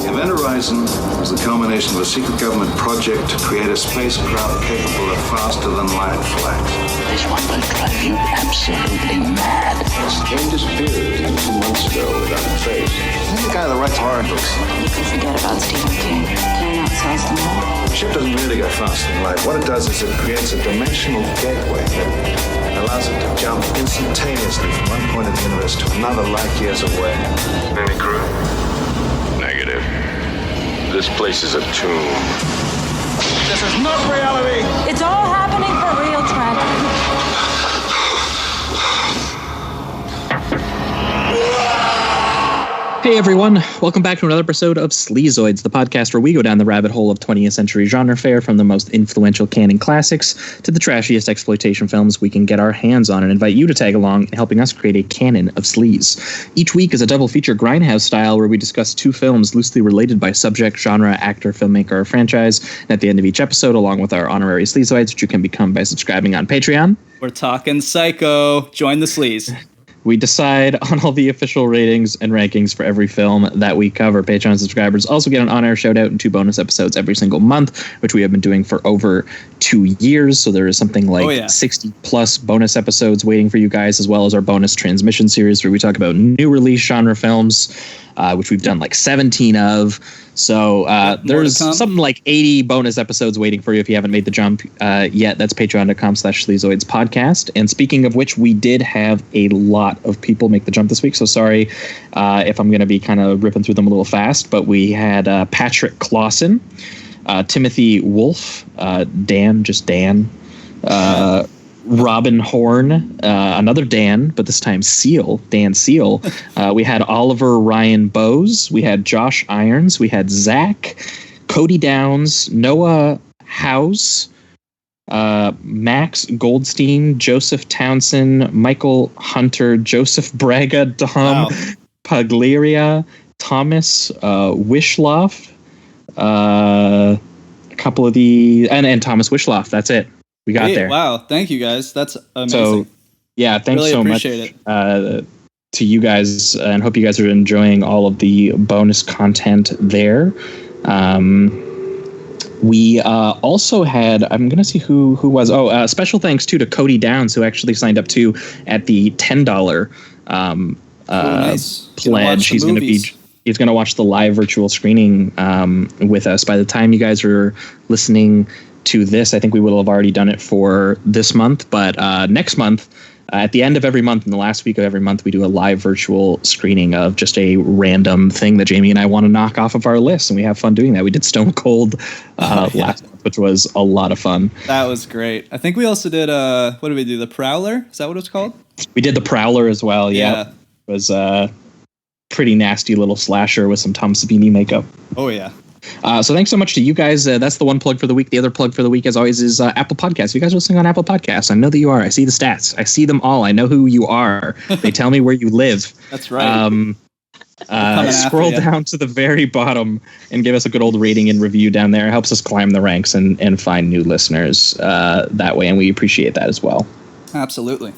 Event Horizon was the culmination of a secret government project to create a spacecraft capable of faster-than-light flight. This one will drive you absolutely mad. Jane disappeared 2 months ago without a trace. He's the guy that writes horror books. You can forget about Stephen King. Clearing out sells them all. The ship doesn't really go faster than light. What it does is it creates a dimensional gateway that allows it to jump instantaneously from one point of the universe to another light years away. Any crew? Negative. This place is a tomb. This is not reality! It's all happening for real, Trent. Hey everyone, welcome back to another episode of Sleazoids, the podcast where we go down the rabbit hole of 20th century genre fare, from the most influential canon classics to the trashiest exploitation films we can get our hands on, and invite you to tag along in helping us create a canon of sleaze. Each week is a double feature grindhouse style where we discuss two films loosely related by subject, genre, actor, filmmaker, or franchise, and at the end of each episode, along with our honorary Sleazoids, which you can become by subscribing on Patreon. We're talking Psycho. Join the sleaze. We decide on all the official ratings and rankings for every film that we cover. Patreon subscribers also get an on-air shout-out and 2 bonus episodes every single month, which we have been doing for over 2 years. So there is something like 60-plus bonus episodes waiting for you guys, as well as our bonus transmission series where we talk about new release genre films, which we've done like 17 of. So there's something like 80 bonus episodes waiting for you if you haven't made the jump yet. That's patreon.com/Sleazoids podcast. And speaking of which, we did have a lot of people make the jump this week. So sorry if I'm going to be kind of ripping through them a little fast. But we had Patrick Clausen, Timothy Wolf, Dan, Robin Horn, another Dan, but this time Dan Seal. We had Oliver Ryan Bowes. We had Josh Irons. We had Zach, Cody Downs, Noah House, Max Goldstein, Joseph Townsend, Michael Hunter, Joseph Braga, Dom Pagliaria, Thomas Wishloff, a couple of the, and Thomas Wishloff. That's it. We got there. Wow. Thank you guys. That's amazing. So, yeah, thanks really so much to you guys, and hope you guys are enjoying all of the bonus content there. We also had, I'm going to see who was. Special thanks to Cody Downs, who actually signed up to at the $10 nice. pledge. He's going to watch the live virtual screening with us. By the time you guys are listening to this, I think we will have already done it for this month, but next month, at the end of every month, in the last week of every month, we do a live virtual screening of just a random thing that Jamie and I want to knock off of our list, and we have fun doing that. We did Stone Cold last month, which was a lot of fun. That was great. I think we also did what did we do? The Prowler? Is that what it's called? We did the Prowler as well. Yeah. It was a pretty nasty little slasher with some Tom Savini makeup. Oh yeah. So thanks so much to you guys. That's the one plug for the week. The other plug for the week, as always, is Apple Podcasts. If you guys are listening on Apple Podcasts, I know that you are. I see the stats. I see them all. I know who you are. They tell me where you live. That's right. Scroll down to the very bottom and give us a good old rating and review down there. It helps us climb the ranks and find new listeners that way, and we appreciate that as well. Absolutely.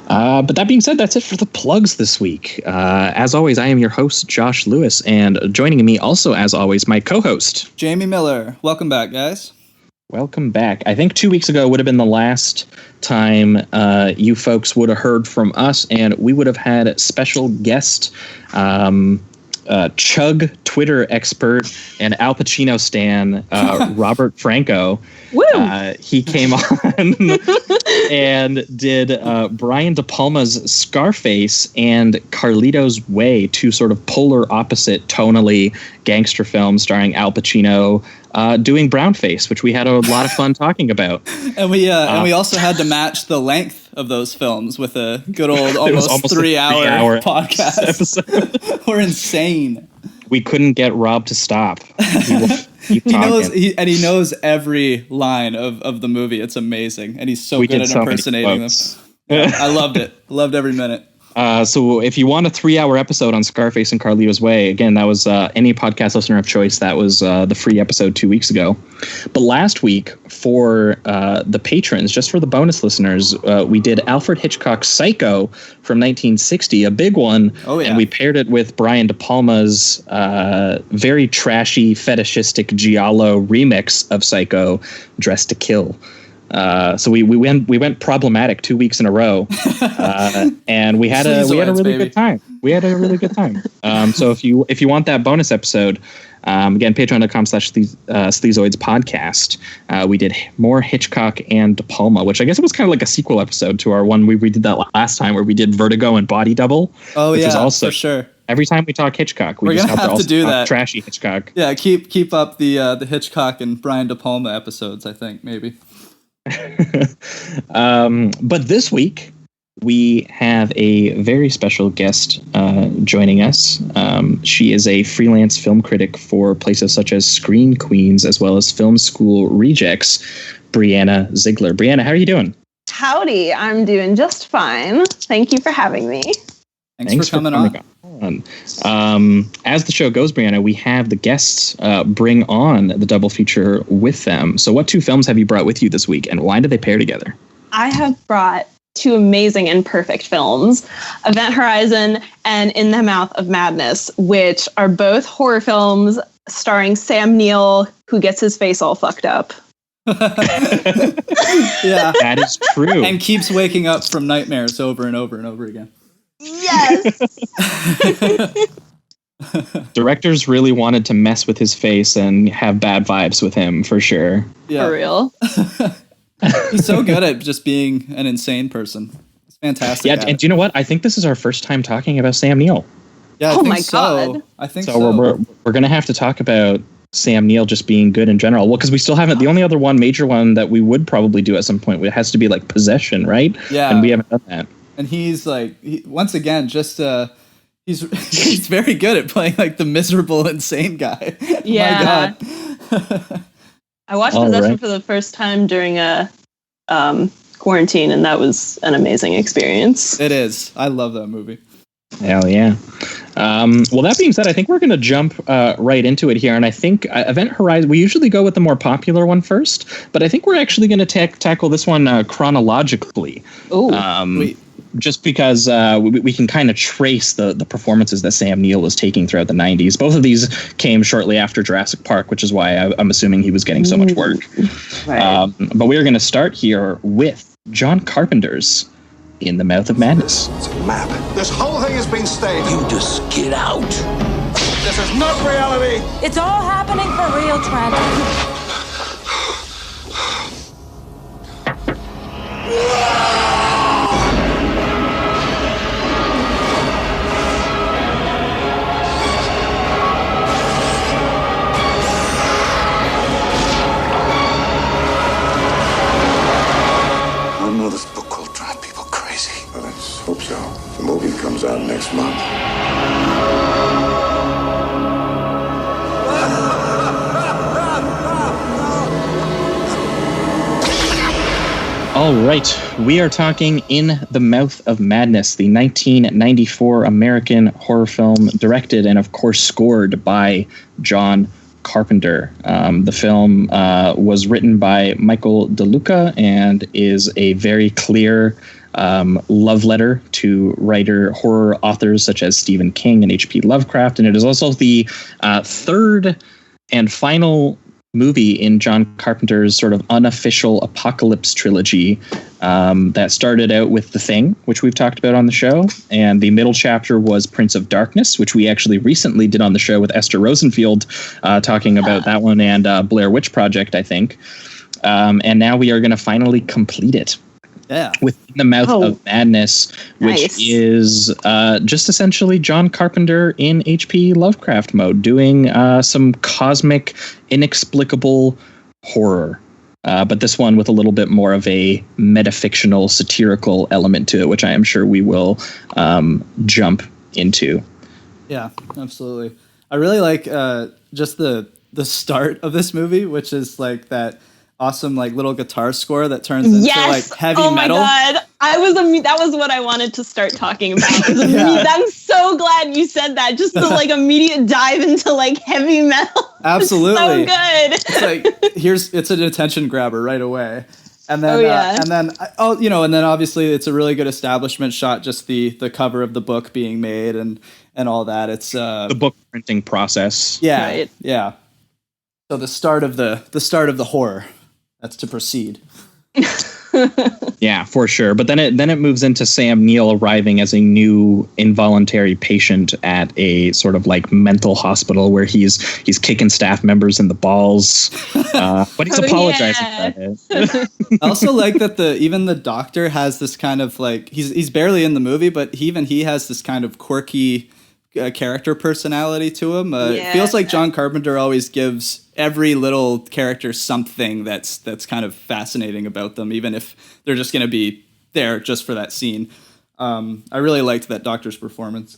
But that being said, that's it for the plugs this week. As always, I am your host, Josh Lewis, and joining me also, as always, my co-host, Jamie Miller. Welcome back, guys. Welcome back. I think 2 weeks ago would have been the last time you folks would have heard from us, and we would have had special guest Chug Twitter expert and Al Pacino stan Robert Franco. Woo! He came on and did Brian De Palma's Scarface and Carlito's Way, two sort of polar opposite tonally gangster films starring Al Pacino doing brownface, which we had a lot of fun talking about. And we also had to match the length of those films with a good old almost 3 hour podcast episode. We're insane. We couldn't get Rob to stop. He knows every line of the movie. It's amazing, and he's so good at impersonating them. Yeah, I loved it. Loved every minute. So if you want a 3-hour episode on Scarface and Carlito's Way, again, that was any podcast listener of choice. That was the free episode 2 weeks ago. But last week for the patrons, just for the bonus listeners, we did Alfred Hitchcock's Psycho from 1960, a big one. Oh, yeah. And we paired it with Brian De Palma's very trashy, fetishistic giallo remix of Psycho, Dressed to Kill. So we went problematic 2 weeks in a row, and we had a really good time. We had a really good time. So if you want that bonus episode, again, patreon.com/Sleazoids podcast. We did more Hitchcock and De Palma, which I guess it was kind of like a sequel episode to our one we did that last time where we did Vertigo and Body Double. Oh, which yeah, is also, for sure. Every time we talk Hitchcock, We're just gonna have to do that. Trashy Hitchcock. Yeah, keep up the Hitchcock and Brian De Palma episodes, I think, maybe. But this week we have a very special guest joining us. She is a freelance film critic for places such as Screen Queens as well as Film School Rejects, Brianna Zigler. Brianna, how are you doing? Howdy, I'm doing just fine. Thank you for having me. Thanks for coming on. As the show goes, Brianna, we have the guests bring on the double feature with them. So what 2 films have you brought with you this week, and why did they pair together? I have brought 2 amazing and perfect films, Event Horizon and In the Mouth of Madness, which are both horror films starring Sam Neill, who gets his face all fucked up. Yeah, That is true. and keeps waking up from nightmares over and over and over again. Yes! Directors really wanted to mess with his face and have bad vibes with him, for sure. Yeah. For real. He's so good at just being an insane person. It's fantastic. Yeah, and do you know what? I think this is our first time talking about Sam Neill. Yeah, Oh my God. I think So so. we're going to have to talk about Sam Neill just being good in general. Well, because we still haven't. The only other major one that we would probably do at some point, it has to be like Possession, right? Yeah. And we haven't done that. And he's like, once again, just he's very good at playing like the miserable, insane guy. Yeah. My God. I watched All Possession right. for the first time during a quarantine, and that was an amazing experience. It is. I love that movie. Hell yeah. Well, that being said, I think we're going to jump right into it here. And I think Event Horizon, we usually go with the more popular one first, but I think we're actually going to tackle this one chronologically. Ooh. Just because we can kind of trace the performances that Sam Neill was taking throughout the 90s. Both of these came shortly after Jurassic Park, which is why I'm assuming he was getting so much work. Right. But we're going to start here with John Carpenter's In the Mouth of Madness. It's a map. This whole thing has been staged. You just get out. This is not reality. It's all happening for real, Trent. I know this book will drive people crazy. Well, let's hope so. The movie comes out next month. All right, we are talking In the Mouth of Madness, the 1994 American horror film directed and, of course, scored by John Carpenter. The film was written by Michael DeLuca and is a very clear love letter to horror authors such as Stephen King and H.P. Lovecraft, and it is also the third and final movie in John Carpenter's sort of unofficial apocalypse trilogy that started out with The Thing, which we've talked about on the show, and the middle chapter was Prince of Darkness, which we actually recently did on the show with Esther Rosenfield, talking about that one, and Blair Witch Project, I think. And now we are going to finally complete it. Yeah. With In the Mouth of Madness, which Nice. is just essentially John Carpenter in H.P. Lovecraft mode, doing some cosmic, inexplicable horror. But this one with a little bit more of a metafictional, satirical element to it, which I am sure we will jump into. Yeah, absolutely. I really like just the start of this movie, which is like that awesome like little guitar score that turns into like heavy oh metal. My God. That was what I wanted to start talking about. I'm so glad you said that. Just the like immediate dive into like heavy metal. Absolutely. So good. It's like it's an attention grabber right away. And then and then obviously it's a really good establishment shot, just the cover of the book being made and all that. It's the book printing process. Yeah. Right. Yeah. So the start of the horror. That's to proceed. Yeah, for sure. But then it moves into Sam Neill arriving as a new involuntary patient at a sort of like mental hospital where he's kicking staff members in the balls, but he's apologizing for it. I also like that even the doctor has this kind of like he's barely in the movie, but he has this kind of quirky character personality to him. It feels like John Carpenter always gives every little character something that's kind of fascinating about them, even if they're just going to be there just for that scene. I really liked that doctor's performance.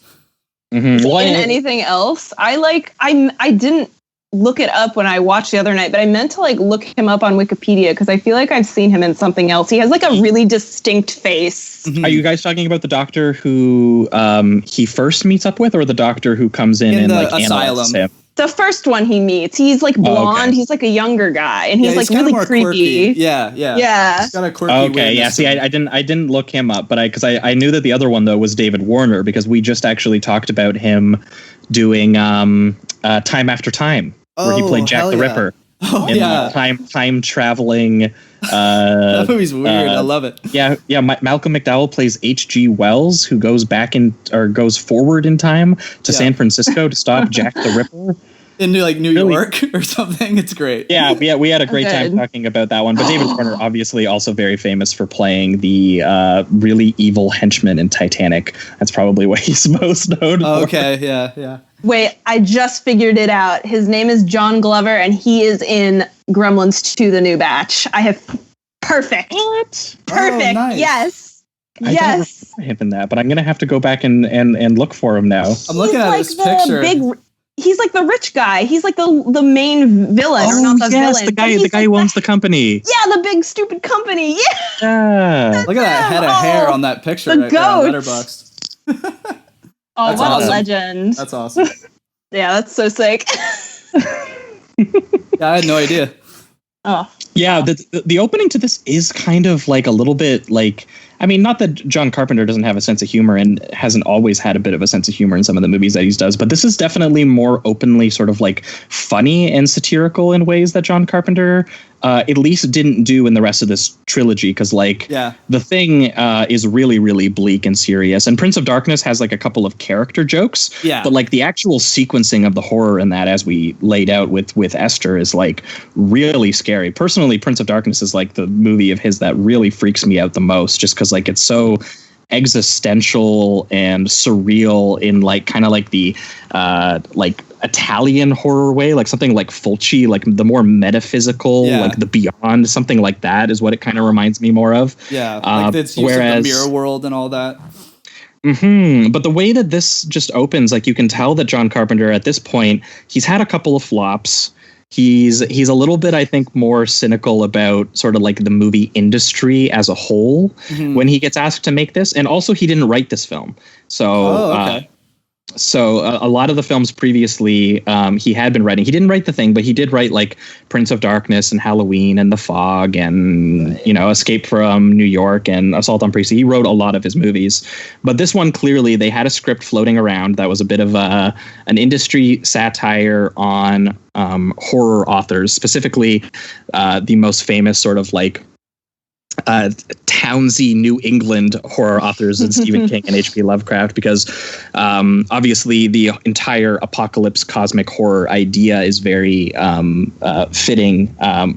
Mm-hmm. In anything else, I didn't look it up when I watched the other night, but I meant to like look him up on Wikipedia because I feel like I've seen him in something else. He has like a really distinct face. Mm-hmm. Are you guys talking about the doctor who he first meets up with, or the doctor who comes in and like analyzes him? The first one he meets, he's like blonde. Oh, okay. He's like a younger guy, and he's like really creepy. Quirky. Yeah. He's got a quirky. Okay, yeah. See, I didn't look him up, but because I knew that the other one though was David Warner, because we just actually talked about him doing Time After Time, where he played Jack the Ripper. Oh, time traveling. That movie's weird. I love it. Yeah. Malcolm McDowell plays H.G. Wells, who goes goes forward in time to San Francisco to stop Jack the Ripper. In like New York or something. It's great. Yeah, we had a great time talking about that one. But David Warner, obviously also very famous for playing the really evil henchman in Titanic. That's probably what he's most known for. Okay, yeah. Wait, I just figured it out. His name is John Glover, and he is in Gremlins 2: The New Batch. I have perfect. What? Perfect. Oh, nice. Yes. I don't remember him in that, but I'm gonna have to go back and look for him now. I'm looking at this picture. He's like the rich guy. He's like the main villain. Oh, or not the villain. the guy who owns the company. Yeah, the big stupid company. Yeah. Look at that head of hair on that picture right there on Letterboxd. What a legend. That's awesome. Yeah, that's so sick. I had no idea. Oh. Yeah, the opening to this is kind of like a little bit like, I mean, not that John Carpenter doesn't have a sense of humor and hasn't always had a bit of a sense of humor in some of the movies that he does, but this is definitely more openly sort of like funny and satirical in ways that John Carpenter at least didn't do in the rest of this trilogy. Because The Thing is really, really bleak and serious. And Prince of Darkness has like a couple of character jokes. Yeah. But like the actual sequencing of the horror in that, as we laid out with Esther, is like really scary. Personally, Prince of Darkness is like the movie of his that really freaks me out the most, just because like it's so existential and surreal in like kind of like the like Italian horror way, like something like Fulci, like the more metaphysical, like the Beyond, something like that is what it kind of reminds me more of. Yeah, like it's use of the mirror world and all that. Mm-hmm. But the way that this just opens, like you can tell that John Carpenter at this point, he's had a couple of flops. He's a little bit, I think, more cynical about sort of like the movie industry as a whole when he gets asked to make this. And also he didn't write this film. So, So a lot of the films previously he had been writing. He didn't write The Thing, but he did write like Prince of Darkness and Halloween and The Fog and, Escape from New York and Assault on Precinct. He wrote a lot of his movies. But this one, clearly, they had a script floating around that was a bit of an industry satire on horror authors, specifically the most famous sort of like townsy New England horror authors in Stephen King and H.P. Lovecraft, because obviously the entire apocalypse cosmic horror idea is very fitting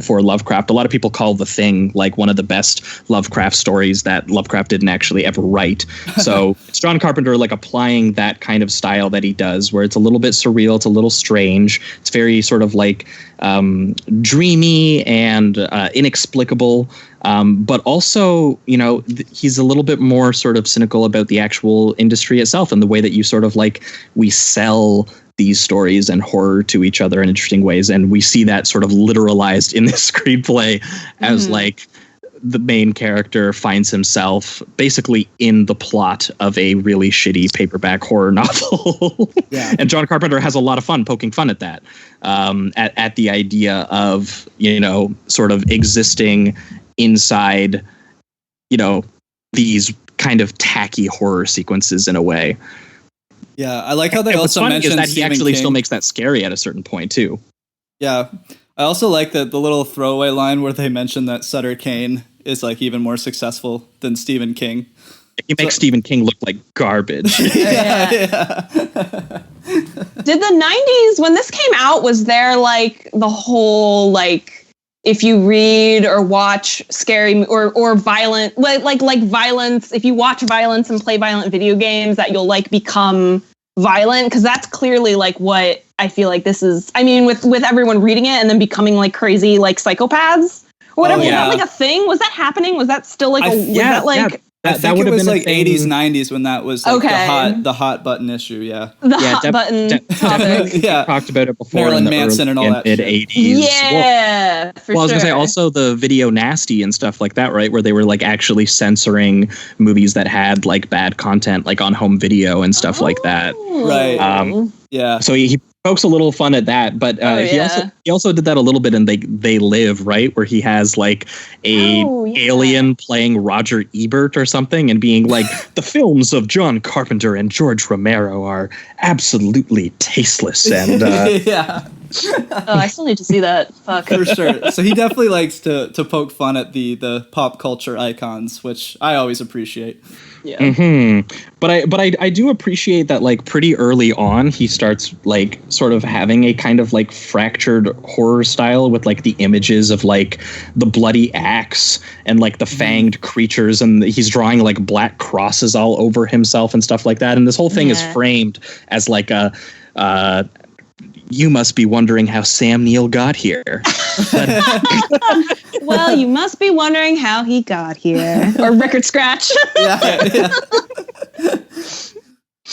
for Lovecraft. A lot of people call The Thing like one of the best Lovecraft stories that Lovecraft didn't actually ever write. So it's John Carpenter like applying that kind of style that he does, where it's a little bit surreal, it's a little strange, it's very sort of like dreamy and inexplicable. But also, he's a little bit more sort of cynical about the actual industry itself and the way that you sort of like we sell these stories and horror to each other in interesting ways. And we see that sort of literalized in this screenplay as like the main character finds himself basically in the plot of a really shitty paperback horror novel. Yeah. And John Carpenter has a lot of fun poking fun at that, at the idea of, sort of existing inside, these kind of tacky horror sequences in a way. Yeah, I like how they And also what's funny mentioned is that he Stephen actually King. still makes that scary at a certain point too. Yeah, I also like that the little throwaway line where they mention that Sutter Kane is like even more successful than Stephen King. He makes Stephen King look like garbage. Yeah. Did the 90s, when this came out, was there like the whole like, if you read or watch scary or violent, like violence, if you watch violence and play violent video games, that you'll like become violent? Because that's clearly like what I feel like this is. I mean, with everyone reading it and then becoming like crazy like psychopaths or whatever. Oh, yeah. Was that like a thing? Was that happening? Was that still like I think would it have was been a like thing. 80s, 90s when that was like Okay. the hot button issue. Yeah. the hot button topic? Yeah. Talked about it before Marilyn in the Manson and all that mid shit. 80s. Yeah, for Well, I was sure. gonna say also the video nasty and stuff like that, right? Where they were like actually censoring movies that had like bad content, like on home video and stuff like that. Right. Yeah. So he pokes a little fun at that, but he also did that a little bit in They Live, right? Where he has like a alien playing Roger Ebert or something and being like, the films of John Carpenter and George Romero are absolutely tasteless and Yeah. Oh, I still need to see that. Fuck. For sure. So he definitely likes to poke fun at the pop culture icons, which I always appreciate. Yeah. But I do appreciate that like pretty early on he starts like sort of having a kind of like fractured horror style with like the images of like the bloody axe and like the fanged creatures, and he's drawing like black crosses all over himself and stuff like that, and this whole thing is framed as like a you must be wondering how Sam Neill got here. Well, you must be wondering how he got here. Or record scratch. Yeah.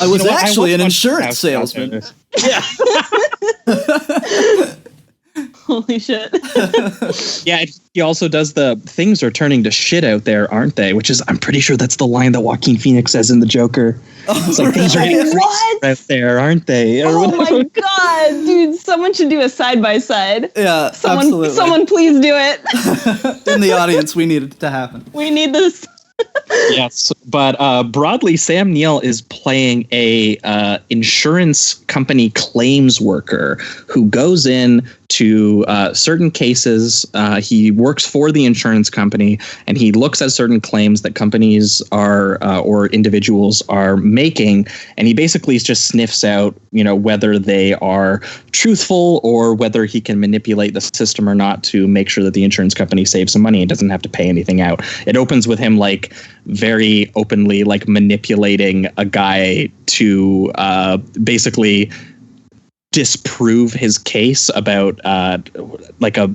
I was know what? actually an watched insurance House salesman. Yeah. Holy shit. Yeah, he also does the things are turning to shit out there, aren't they? Which is, I'm pretty sure that's the line that Joaquin Phoenix says in The Joker. It's like, things are getting What? out there, aren't they? Or Oh whatever. my god, dude! Someone should do a side by side. Yeah, absolutely. Someone, please do it. In the audience, we need it to happen. We need this. Yes, but broadly, Sam Neill is playing a insurance company claims worker who goes in to certain cases. He works for the insurance company, and he looks at certain claims that companies are or individuals are making, and he basically just sniffs out, whether they are truthful or whether he can manipulate the system or not to make sure that the insurance company saves some money and doesn't have to pay anything out. It opens with him like very openly like manipulating a guy to basically disprove his case about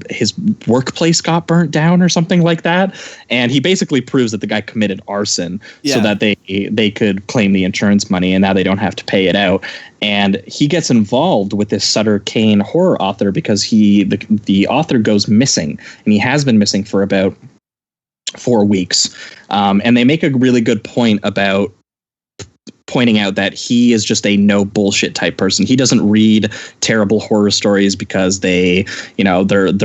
his workplace got burnt down or something like that, and he basically proves that the guy committed arson so that they could claim the insurance money, and now they don't have to pay it out. And he gets involved with this Sutter Kane horror author because the author goes missing, and he has been missing for about 4 weeks, and they make a really good point about pointing out that he is just a no bullshit type person. He doesn't read terrible horror stories because they're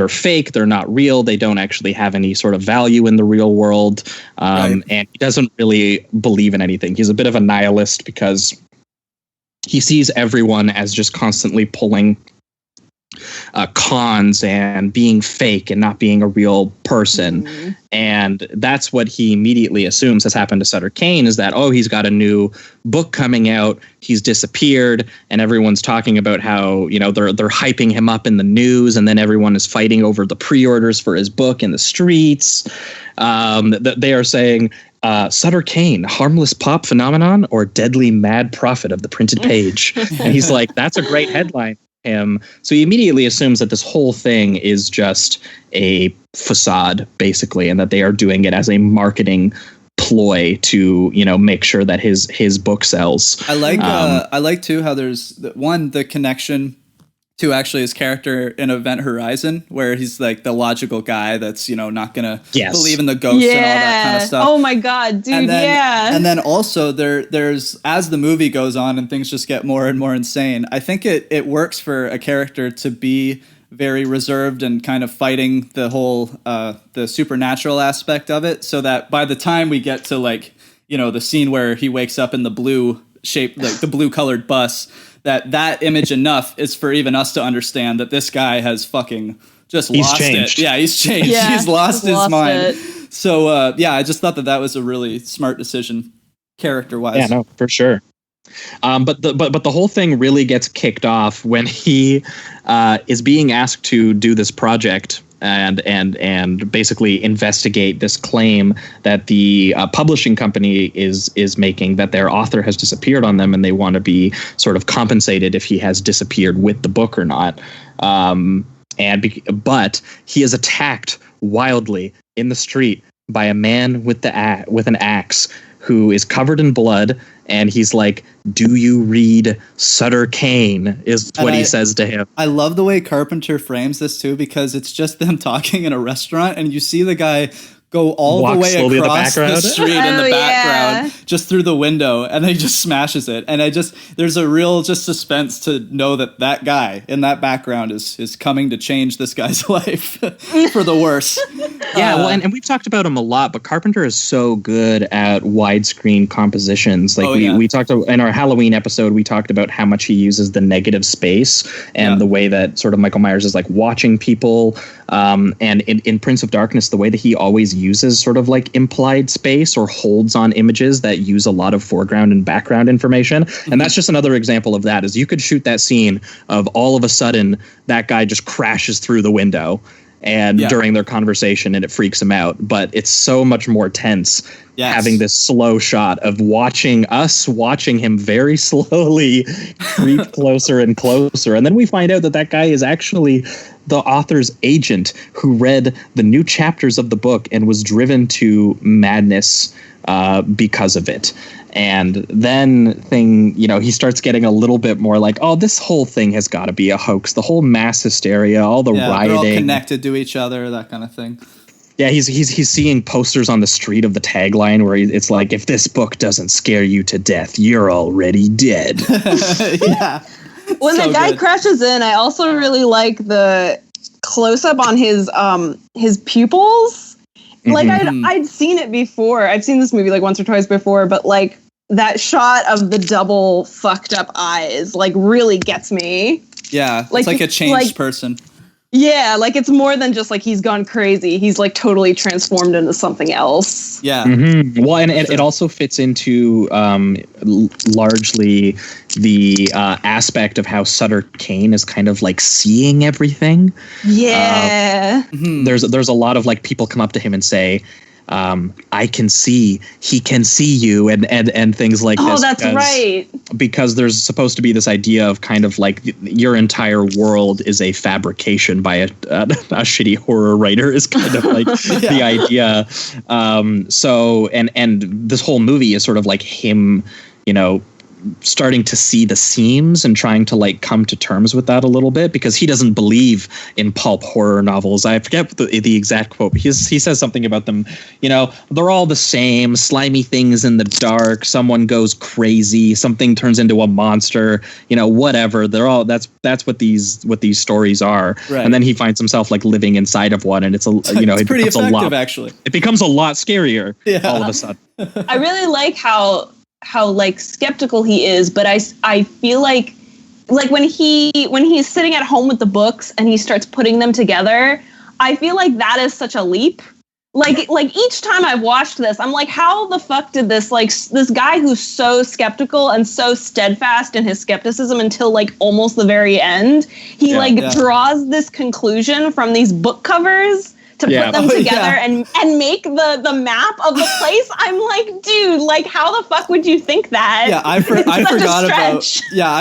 fake, they're not real, they don't actually have any sort of value in the real world, and he doesn't really believe in anything. He's a bit of a nihilist because he sees everyone as just constantly pulling cons and being fake and not being a real person. Mm-hmm. And that's what he immediately assumes has happened to Sutter Kane, is that, he's got a new book coming out, he's disappeared, and everyone's talking about how, they're hyping him up in the news, and then everyone is fighting over the pre-orders for his book in the streets. They are saying, Sutter Kane, harmless pop phenomenon or deadly mad prophet of the printed page? And he's like, that's a great headline. Him. So he immediately assumes that this whole thing is just a facade, basically, and that they are doing it as a marketing ploy to, make sure that his book sells. I like too how there's the connection to actually his character in Event Horizon, where he's like the logical guy that's, not gonna believe in the ghosts and all that kind of stuff. Oh my god, dude, And then also there's as the movie goes on and things just get more and more insane, I think it works for a character to be very reserved and kind of fighting the whole the supernatural aspect of it, so that by the time we get to like, the scene where he wakes up in the blue shape, like the blue colored bus, that image enough is for even us to understand that this guy has fucking just lost it. Yeah, he's changed. Yeah, he's lost his mind. it. So I just thought that was a really smart decision, character-wise. Yeah, no, for sure. But the whole thing really gets kicked off when he is being asked to do this project and basically investigate this claim that the publishing company is making, that their author has disappeared on them, and they want to be sort of compensated if he has disappeared with the book or not. But he is attacked wildly in the street by a man with an axe who is covered in blood, and he's like, "Do you read Sutter Kane?" is what he says to him. I love the way Carpenter frames this too, because it's just them talking in a restaurant, and you see the guy go all the way across the street in the background, just through the window, and then he just smashes it. And there's a real just suspense to know that guy in that background is coming to change this guy's life for the worse. Yeah, well, and we've talked about him a lot, but Carpenter is so good at widescreen compositions. Like we talked in our Halloween episode, we talked about how much he uses the negative space and the way that sort of Michael Myers is like watching people. And in Prince of Darkness, the way that he always uses sort of like implied space or holds on images that use a lot of foreground and background information. And that's just another example of that, is you could shoot that scene of all of a sudden that guy just crashes through the window and during their conversation, and it freaks him out. But it's so much more tense having this slow shot of watching him very slowly creep closer and closer. And then we find out that guy is actually the author's agent who read the new chapters of the book and was driven to madness because of it. And then he starts getting a little bit more like, oh, this whole thing has got to be a hoax. The whole mass hysteria, all the rioting. They're all connected to each other, that kind of thing. Yeah, he's seeing posters on the street of the tagline where it's like, if this book doesn't scare you to death, you're already dead. Yeah. When the guy crashes in, I also really like the close-up on his pupils. Like, I'd seen it before. I've seen this movie like once or twice before, but like that shot of the double fucked up eyes like really gets me. Yeah, it's like a changed person. Yeah, like it's more than just like he's gone crazy. He's like totally transformed into something else. Yeah. Mm-hmm. Well, and it also fits into largely the aspect of how Sutter Kane is kind of like seeing everything. Yeah. There's a lot of like people come up to him and say, I can see, he can see you, and things like this. Oh, that's right. Because there's supposed to be this idea of kind of like your entire world is a fabrication by a shitty horror writer is kind of like the idea. So this whole movie is sort of like him, starting to see the seams and trying to like come to terms with that a little bit, because he doesn't believe in pulp horror novels. I forget the exact quote, but he says something about them, they're all the same, slimy things in the dark, someone goes crazy, something turns into a monster, whatever. They're all that's what these stories are. Right. And then he finds himself like living inside of one, and it's it's pretty effective, actually. It becomes a lot scarier all of a sudden. I really like how like skeptical he is, but I feel like when he's sitting at home with the books and he starts putting them together, I feel like that is such a leap. Like each time I've watched this, I'm like, how the fuck did this guy who's so skeptical and so steadfast in his skepticism until like almost the very end, he draws this conclusion from these book covers to put them together and make the map of the place. I'm like, dude, like how the fuck would you think that? Yeah, I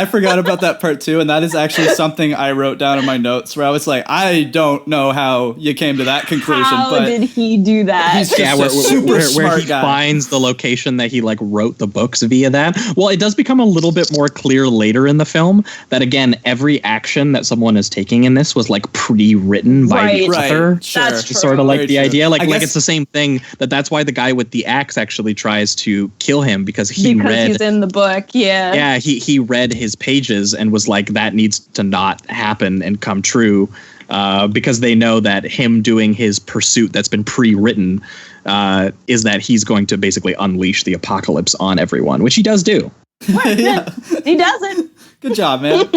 forgot about that part too, and that is actually something I wrote down in my notes where I was like, I don't know how you came to that conclusion. How did he do that? He's just where he finds the location that he like wrote the books via that. Well, it does become a little bit more clear later in the film that again, every action that someone is taking in this was like pre-written by the author. Sure. That's sort of like the idea, like guess, it's the same thing. That's why the guy with the axe actually tries to kill him because he's in the book. Yeah, he read his pages and was like, that needs to not happen and come true, because they know that him doing his pursuit that's been pre-written is that he's going to basically unleash the apocalypse on everyone, which he does do. Yeah. He doesn't. Good job, man.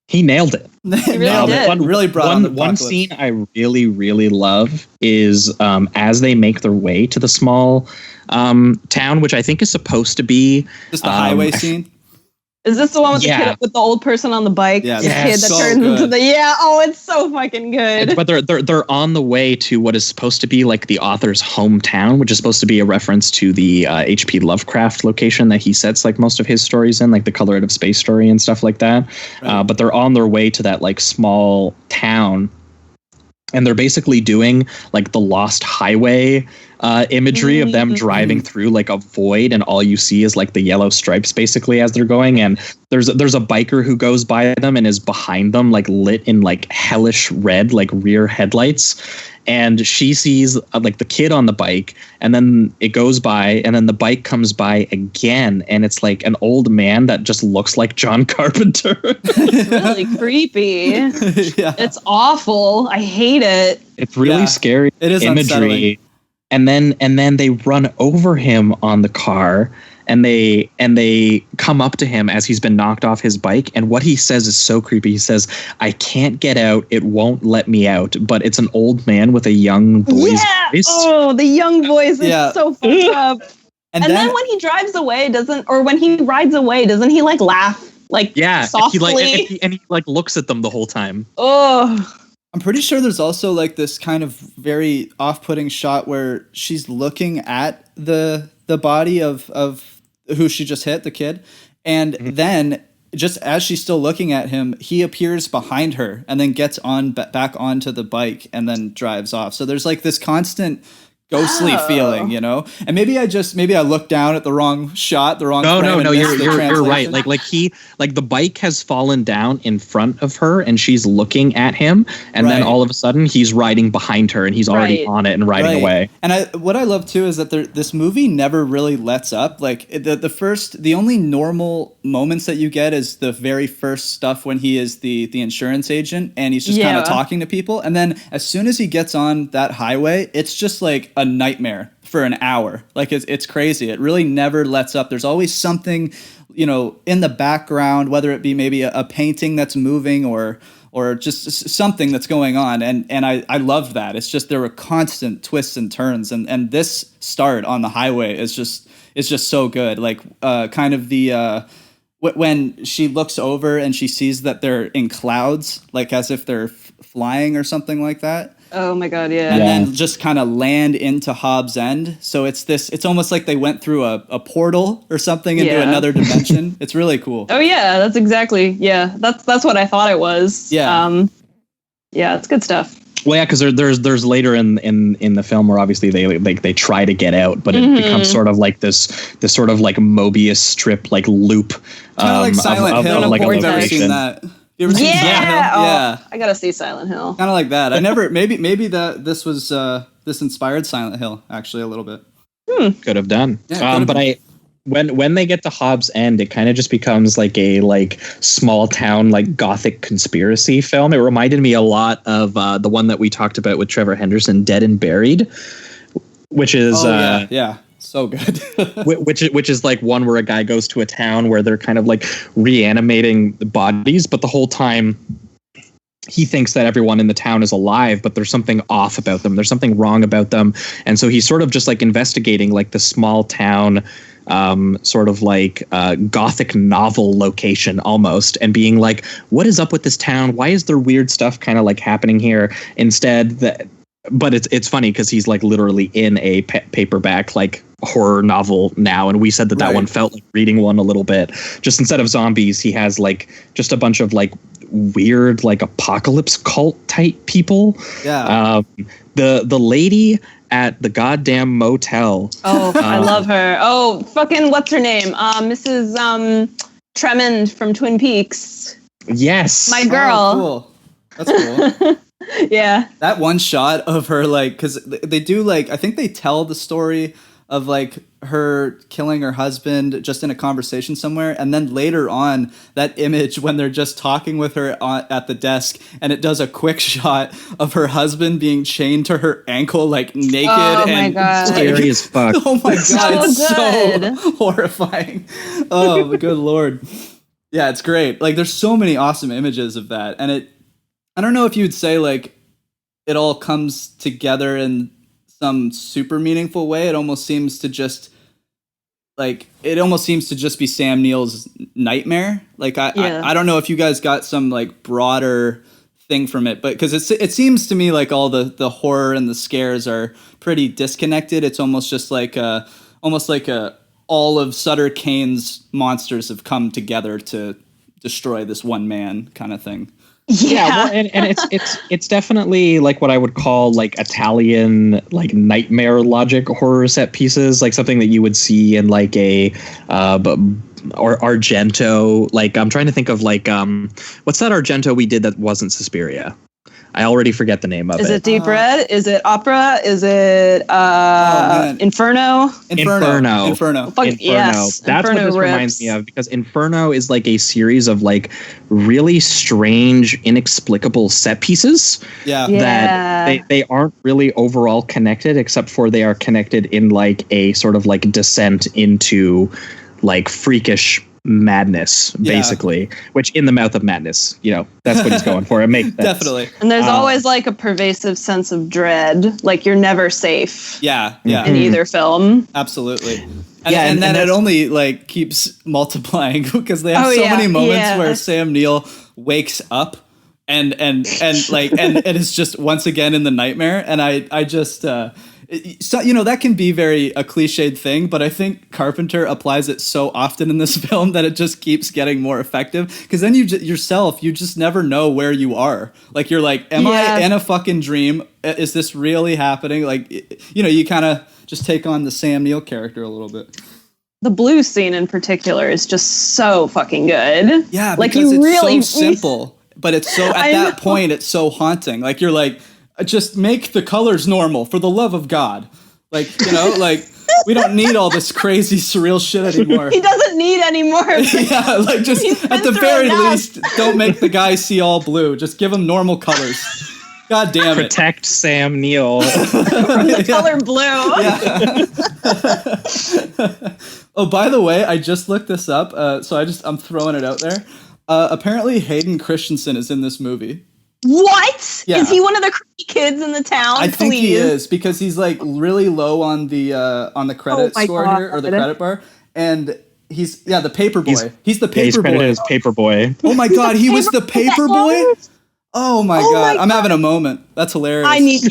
He nailed it. He really did. Really brought on the one scene I really, really love is as they make their way to the small town, which I think is supposed to be just the highway scene. Is this the one with the kid with the old person on the bike? Yeah, the kid that turns into the it's so fucking good. But they're on the way to what is supposed to be like the author's hometown, which is supposed to be a reference to the H.P. Lovecraft location that he sets like most of his stories in, like the Color Out of Space story and stuff like that. Right. But they're on their way to that like small town, and they're basically doing like the Lost Highway imagery of them driving through like a void, and all you see is like the yellow stripes basically as they're going, and there's a biker who goes by them and is behind them like lit in like hellish red like rear headlights, and she sees like the kid on the bike, and then it goes by, and then the bike comes by again, and it's like an old man that just looks like John Carpenter. It's really creepy. Yeah. It's awful. I hate it. It's really scary. It is imagery. Unsettling. And then they run over him on the car, and they come up to him as he's been knocked off his bike, and what he says is so creepy. He says, "I can't get out. It won't let me out." But it's an old man with a young boy's voice. Oh, the young voice is so fucked up. And then when he drives away, when he rides away, doesn't he like laugh like softly? He looks at them the whole time. Oh. I'm pretty sure there's also like this kind of very off-putting shot where she's looking at the body of who she just hit, the kid, and then just as she's still looking at him, he appears behind her and then gets back onto the bike and then drives off. So there's like this constant ghostly feeling, you know? And maybe I looked down at the wrong shot, the wrong frame. No, you're right. Like the bike has fallen down in front of her and she's looking at him, and then all of a sudden he's riding behind her and he's already on it and riding away. And what I love too is that this movie never really lets up. Like the only normal moments that you get is the very first stuff when he is the insurance agent and he's just kind of talking to people, and then as soon as he gets on that highway, it's just like a nightmare for an hour. Like it's crazy. It really never lets up. There's always something, you know, in the background, whether it be maybe a painting that's moving or just something that's going on. And I loved that. It's just there were constant twists and turns, and this start on the highway is just so good. Like kind of the when she looks over and she sees that they're in clouds, like as if they're flying or something like that. Oh my god, yeah. And then just kind of land into Hobbs End. So it's almost like they went through a portal or something into another dimension. It's really cool. Oh yeah, that's exactly. Yeah, that's what I thought it was. Yeah. Yeah, it's good stuff. Well, yeah, because there's later in the film where obviously they try to get out, but it becomes sort of like this sort of like Mobius strip like loop. Kind of like Silent Hill. Like I've never seen that. You ever seen Silent Hill? Yeah. I gotta see Silent Hill. Kind of like that. I never. Maybe this inspired Silent Hill actually a little bit. Could have done. Yeah, but when they get to Hobbs End, it kind of just becomes like a small town like gothic conspiracy film. It reminded me a lot of the one that we talked about with Trevor Henderson, Dead and Buried, which is so good. which is like one where a guy goes to a town where they're kind of like reanimating the bodies, but the whole time he thinks that everyone in the town is alive, but there's something off about them. There's something wrong about them. And so he's sort of just like investigating like the small town sort of like gothic novel location almost, and being like, what is up with this town? Why is there weird stuff kind of like happening here? Instead, but it's funny because he's like literally in a paperback like horror novel now, and we said that one felt like reading one a little bit. Just instead of zombies, he has like just a bunch of like weird like apocalypse cult type people. The lady at the goddamn motel. Oh, I love her. Oh, fucking what's her name? Mrs. Tremond from Twin Peaks. Yes, my girl. Oh, cool. That's cool. Yeah, that one shot of her, like, because they do, like, I think they tell the story of like her killing her husband just in a conversation somewhere, and then later on that image when they're just talking with her at the desk, and it does a quick shot of her husband being chained to her ankle, like naked. Oh my god, scary as fuck. Oh my god, it's so horrifying. Oh good lord. Yeah, it's great. Like, there's so many awesome images of that, and I don't know if you would say like it all comes together in some super meaningful way. It almost seems to just be Sam Neill's nightmare. Like I don't know if you guys got some like broader thing from it, but because it seems to me like all the horror and the scares are pretty disconnected. It's almost just like all of Sutter Kane's monsters have come together to destroy this one man kind of thing. Yeah, well, and it's definitely like what I would call like Italian like nightmare logic horror set pieces, like something that you would see in like a or Argento. Like I'm trying to think of like what's that Argento we did that wasn't Suspiria? I already forget the name of it. Is it Deep Red? Is it Opera? Is it Inferno? Inferno. Yes. That's Inferno what this reminds me of, because Inferno is like a series of like really strange, inexplicable set pieces that they aren't really overall connected, except for they are connected in like a sort of like descent into like freakish madness, basically, which in the mouth of madness, that's what he's going for. It makes sense. Definitely. And there's always like a pervasive sense of dread, like you're never safe in either film. Absolutely. And then it only like keeps multiplying because they have so many moments where Sam Neill wakes up and it's just once again in the nightmare, and I just so, that can be a cliched thing, but I think Carpenter applies it so often in this film that it just keeps getting more effective, because then you just never know where you are. Like, you're like, am I in a fucking dream? Is this really happening? Like, you kind of just take on the Sam Neill character a little bit. The blue scene in particular is just so fucking good. Yeah, like because it's really so simple, but it's so at that point it's so haunting. Like, you're like, just make the colors normal, for the love of God. Like, like, we don't need all this crazy surreal shit anymore. He doesn't need any more. Yeah, like, just at the very least, don't make the guy see all blue. Just give him normal colors. God damn it. Protect Sam Neill. From the color blue. Oh, by the way, I just looked this up, so I'm throwing it out there. Apparently Hayden Christensen is in this movie. What? Yeah. Is he one of the creepy kids in the town? I think he is, because he's like really low on the credit score here, or the credit bar, and he's the paper boy. He's the paper boy. Credited as paper boy. Oh my god, he was the paper boy. Oh my god, I'm having a moment. That's hilarious.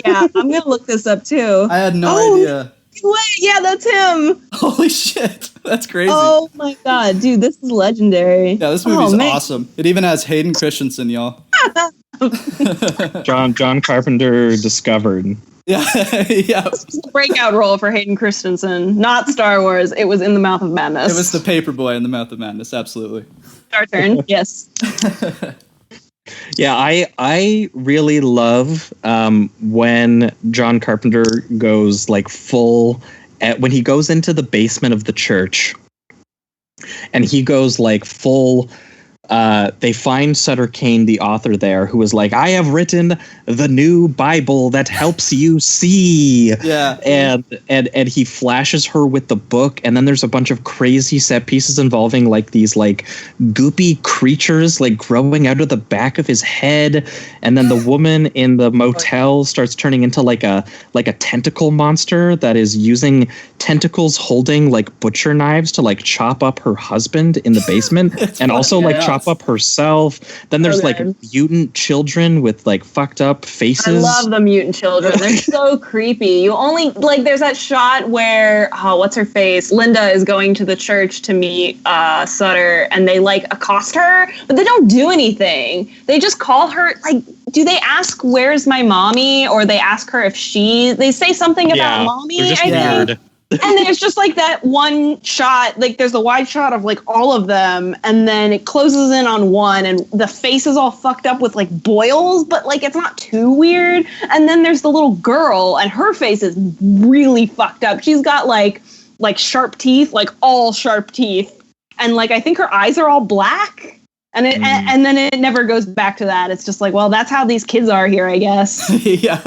I'm gonna look this up too. I had no idea. Wait, yeah, that's him. Holy shit, that's crazy. Oh my god, dude, this is legendary. Yeah, this movie's awesome. It even has Hayden Christensen, y'all. John Carpenter discovered. Yeah. Breakout role for Hayden Christensen. Not Star Wars. It was in the Mouth of Madness. It was the paperboy in the Mouth of Madness. Absolutely. Our turn. Yes. Yeah, I really love when John Carpenter goes like full when he goes into the basement of the church, and he goes like full. They find Sutter Kane, the author there, who is like, I have written the new Bible that helps you see. Yeah. And he flashes her with the book, and then there's a bunch of crazy set pieces involving like these like goopy creatures like growing out of the back of his head, and then the woman in the motel starts turning into like a tentacle monster that is using tentacles holding like butcher knives to like chop up her husband in the basement and also like chop up herself. Then there's like mutant children with like fucked up faces. I love the mutant children. They're so creepy. You only like there's that shot where what's her face? Linda is going to the church to meet Sutter, and they like accost her, but they don't do anything. They just call her like. Do they ask where's my mommy, or they ask her if they say something about mommy? They're just weird. And there's just like that one shot, like there's a wide shot of like all of them, and then it closes in on one, and the face is all fucked up with like boils, but like it's not too weird. And then there's the little girl, and her face is really fucked up. She's got like sharp teeth, like all sharp teeth, and like I think her eyes are all black. And and then it never goes back to that. It's just like, well, that's how these kids are here, I guess. Yeah,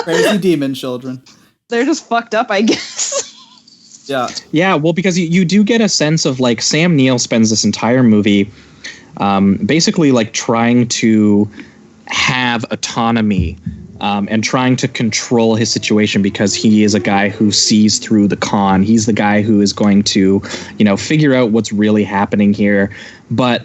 crazy demon children. They're just fucked up, I guess. Yeah. Well, because you do get a sense of like Sam Neill spends this entire movie basically like trying to have autonomy and trying to control his situation because he is a guy who sees through the con. He's the guy who is going to, figure out what's really happening here. But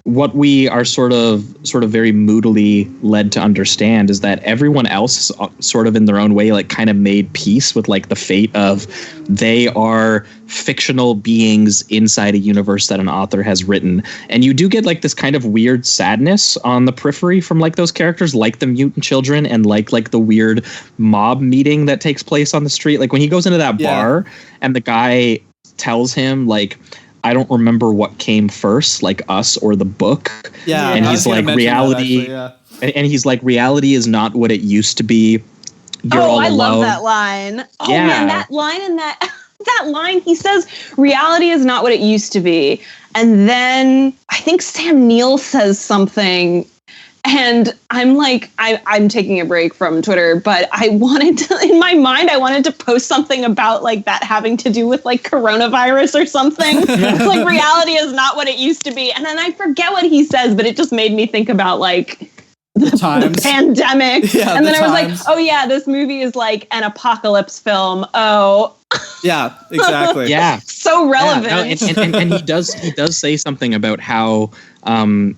what we are sort of very moodily led to understand is that everyone else is sort of in their own way, like kind of made peace with like the fate of they are fictional beings inside a universe that an author has written. And you do get like this kind of weird sadness on the periphery from like those characters, like the mutant children and like the weird mob meeting that takes place on the street. Like when he goes into that bar and the guy tells him like, I don't remember what came first, like us or the book. Yeah. And he's like, reality. And he's like, reality is not what it used to be. You're all alone. I love that line. Oh man, that line and that line, he says, reality is not what it used to be. And then I think Sam Neill says something. And I'm like, I'm taking a break from Twitter, but I wanted to, in my mind, I wanted to post something about like that having to do with like coronavirus or something. It's like reality is not what it used to be. And then I forget what he says, but it just made me think about like the pandemic. Yeah, and then I was like, oh yeah, this movie is like an apocalypse film. Oh. Yeah, exactly. Yeah. So relevant. Yeah, no, and he does say something about how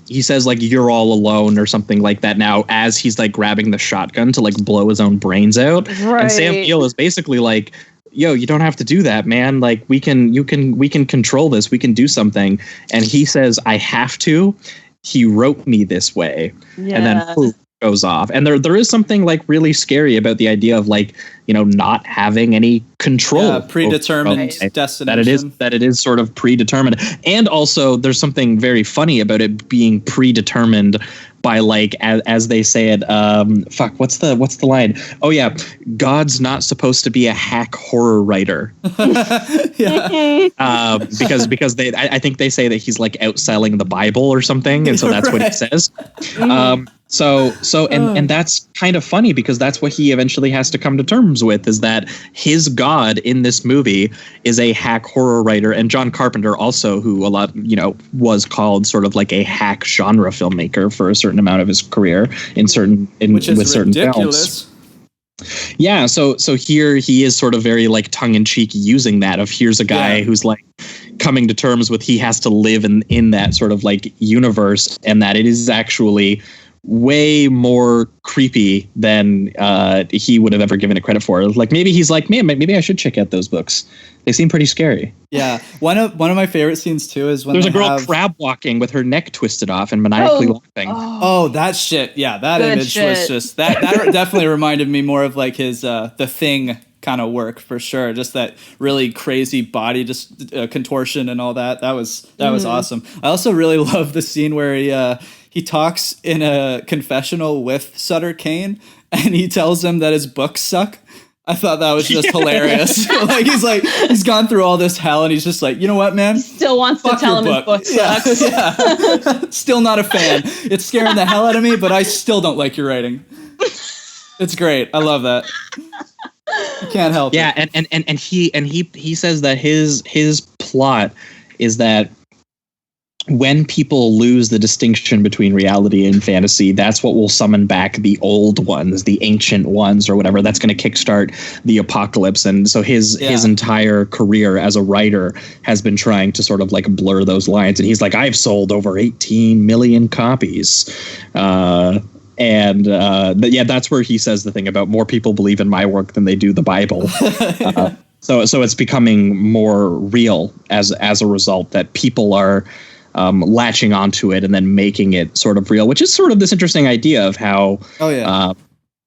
he says like you're all alone or something like that now as he's like grabbing the shotgun to like blow his own brains out. Right. And Sam Neill is basically like, yo, you don't have to do that, man. Like we can control this. We can do something. And he says, I have to. He wrote me this way. Yeah. And then poof, goes off. And there is something like really scary about the idea of like, not having any control. Predetermined destination. That it is sort of predetermined. And also there's something very funny about it being predetermined by like, as they say it, what's the line? Oh yeah. God's not supposed to be a hack horror writer. Because I think they say that he's like outselling the Bible or something. And so that's what he says. And that's kind of funny because that's what he eventually has to come to terms with, is that his God in this movie is a hack horror writer. And John Carpenter also, who was called sort of like a hack genre filmmaker for a certain amount of his career with certain films. Yeah, so here he is sort of very like tongue-in-cheek using that of here's a guy who's like coming to terms with he has to live in that sort of like universe, and that it is actually way more creepy than he would have ever given it credit for. Like maybe he's like, man, maybe I should check out those books. They seem pretty scary. Yeah, one of my favorite scenes too is when there's a girl crab walking with her neck twisted off and maniacally laughing. Oh, that shit! Yeah, that good image shit. Was just that definitely reminded me more of like his The Thing kind of work for sure. Just that really crazy body contortion and all that. That was awesome. I also really love the scene where he talks in a confessional with Sutter Kane and he tells him that his books suck. I thought that was just hilarious. He's gone through all this hell and he's just like, you know what, man? Still wants to tell him his book sucks. Yeah. Still not a fan. It's scaring the hell out of me, but I still don't like your writing. It's great. I love that. You can't help it. Yeah, and he says that his plot is that when people lose the distinction between reality and fantasy, that's what will summon back the old ones, the ancient ones, or whatever. That's going to kickstart the apocalypse. And so his entire career as a writer has been trying to sort of like blur those lines. And he's like, I've sold over 18 million copies. That's where he says the thing about more people believe in my work than they do the Bible. So it's becoming more real as a result, that people are latching onto it and then making it sort of real, which is sort of this interesting idea of how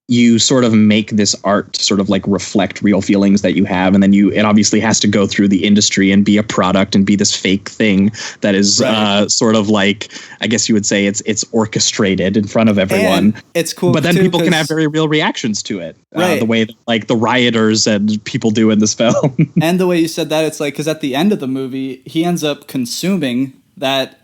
you sort of make this art to sort of like reflect real feelings that you have. And then it obviously has to go through the industry and be a product and be this fake thing that is sort of like, I guess you would say it's orchestrated in front of everyone. And it's cool. But then people can have very real reactions to it. The way that, like the rioters and people do in this film. And the way you said that, it's like, because at the end of the movie, he ends up consuming that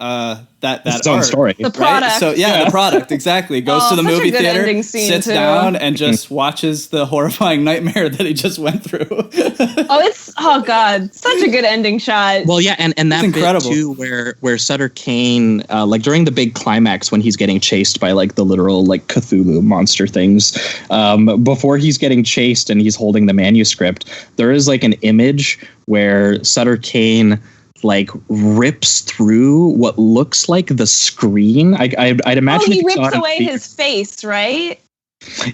its own story, the product. Right? So the product exactly goes to the movie theater, sits down, and just watches the horrifying nightmare that he just went through. Oh god, such a good ending shot. Well, yeah, and that incredible bit too, where Sutter Kane, like during the big climax when he's getting chased by like the literal like Cthulhu monster things, before he's getting chased and he's holding the manuscript, there is like an image where Sutter Kane like rips through what looks like the screen. I'd imagine he rips away his face, right?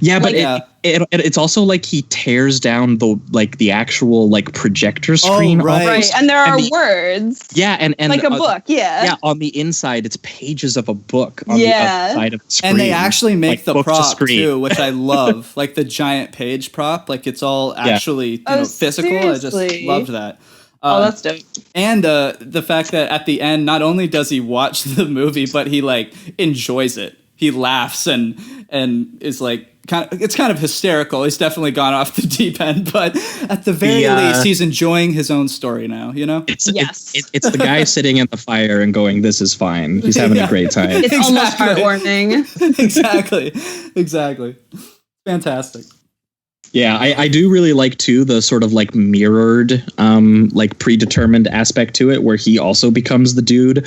Yeah, but it's also like he tears down the actual like projector screen. Right. And there are words. Yeah, and like a book. Yeah, on the inside it's pages of a book on the outside of the screen. And they actually make the prop too, which I love. Like the giant page prop, like it's all actually physical. Seriously? I just loved that. That's dope. And the fact that at the end, not only does he watch the movie, but he like enjoys it. He laughs and is like it's kind of hysterical. He's definitely gone off the deep end, but at the very least, he's enjoying his own story now. You know, it's the guy sitting in the fire and going, "This is fine." He's having a great time. It's almost heartwarming. Exactly. Fantastic. Yeah, I do really like too the sort of like mirrored, like predetermined aspect to it, where he also becomes the dude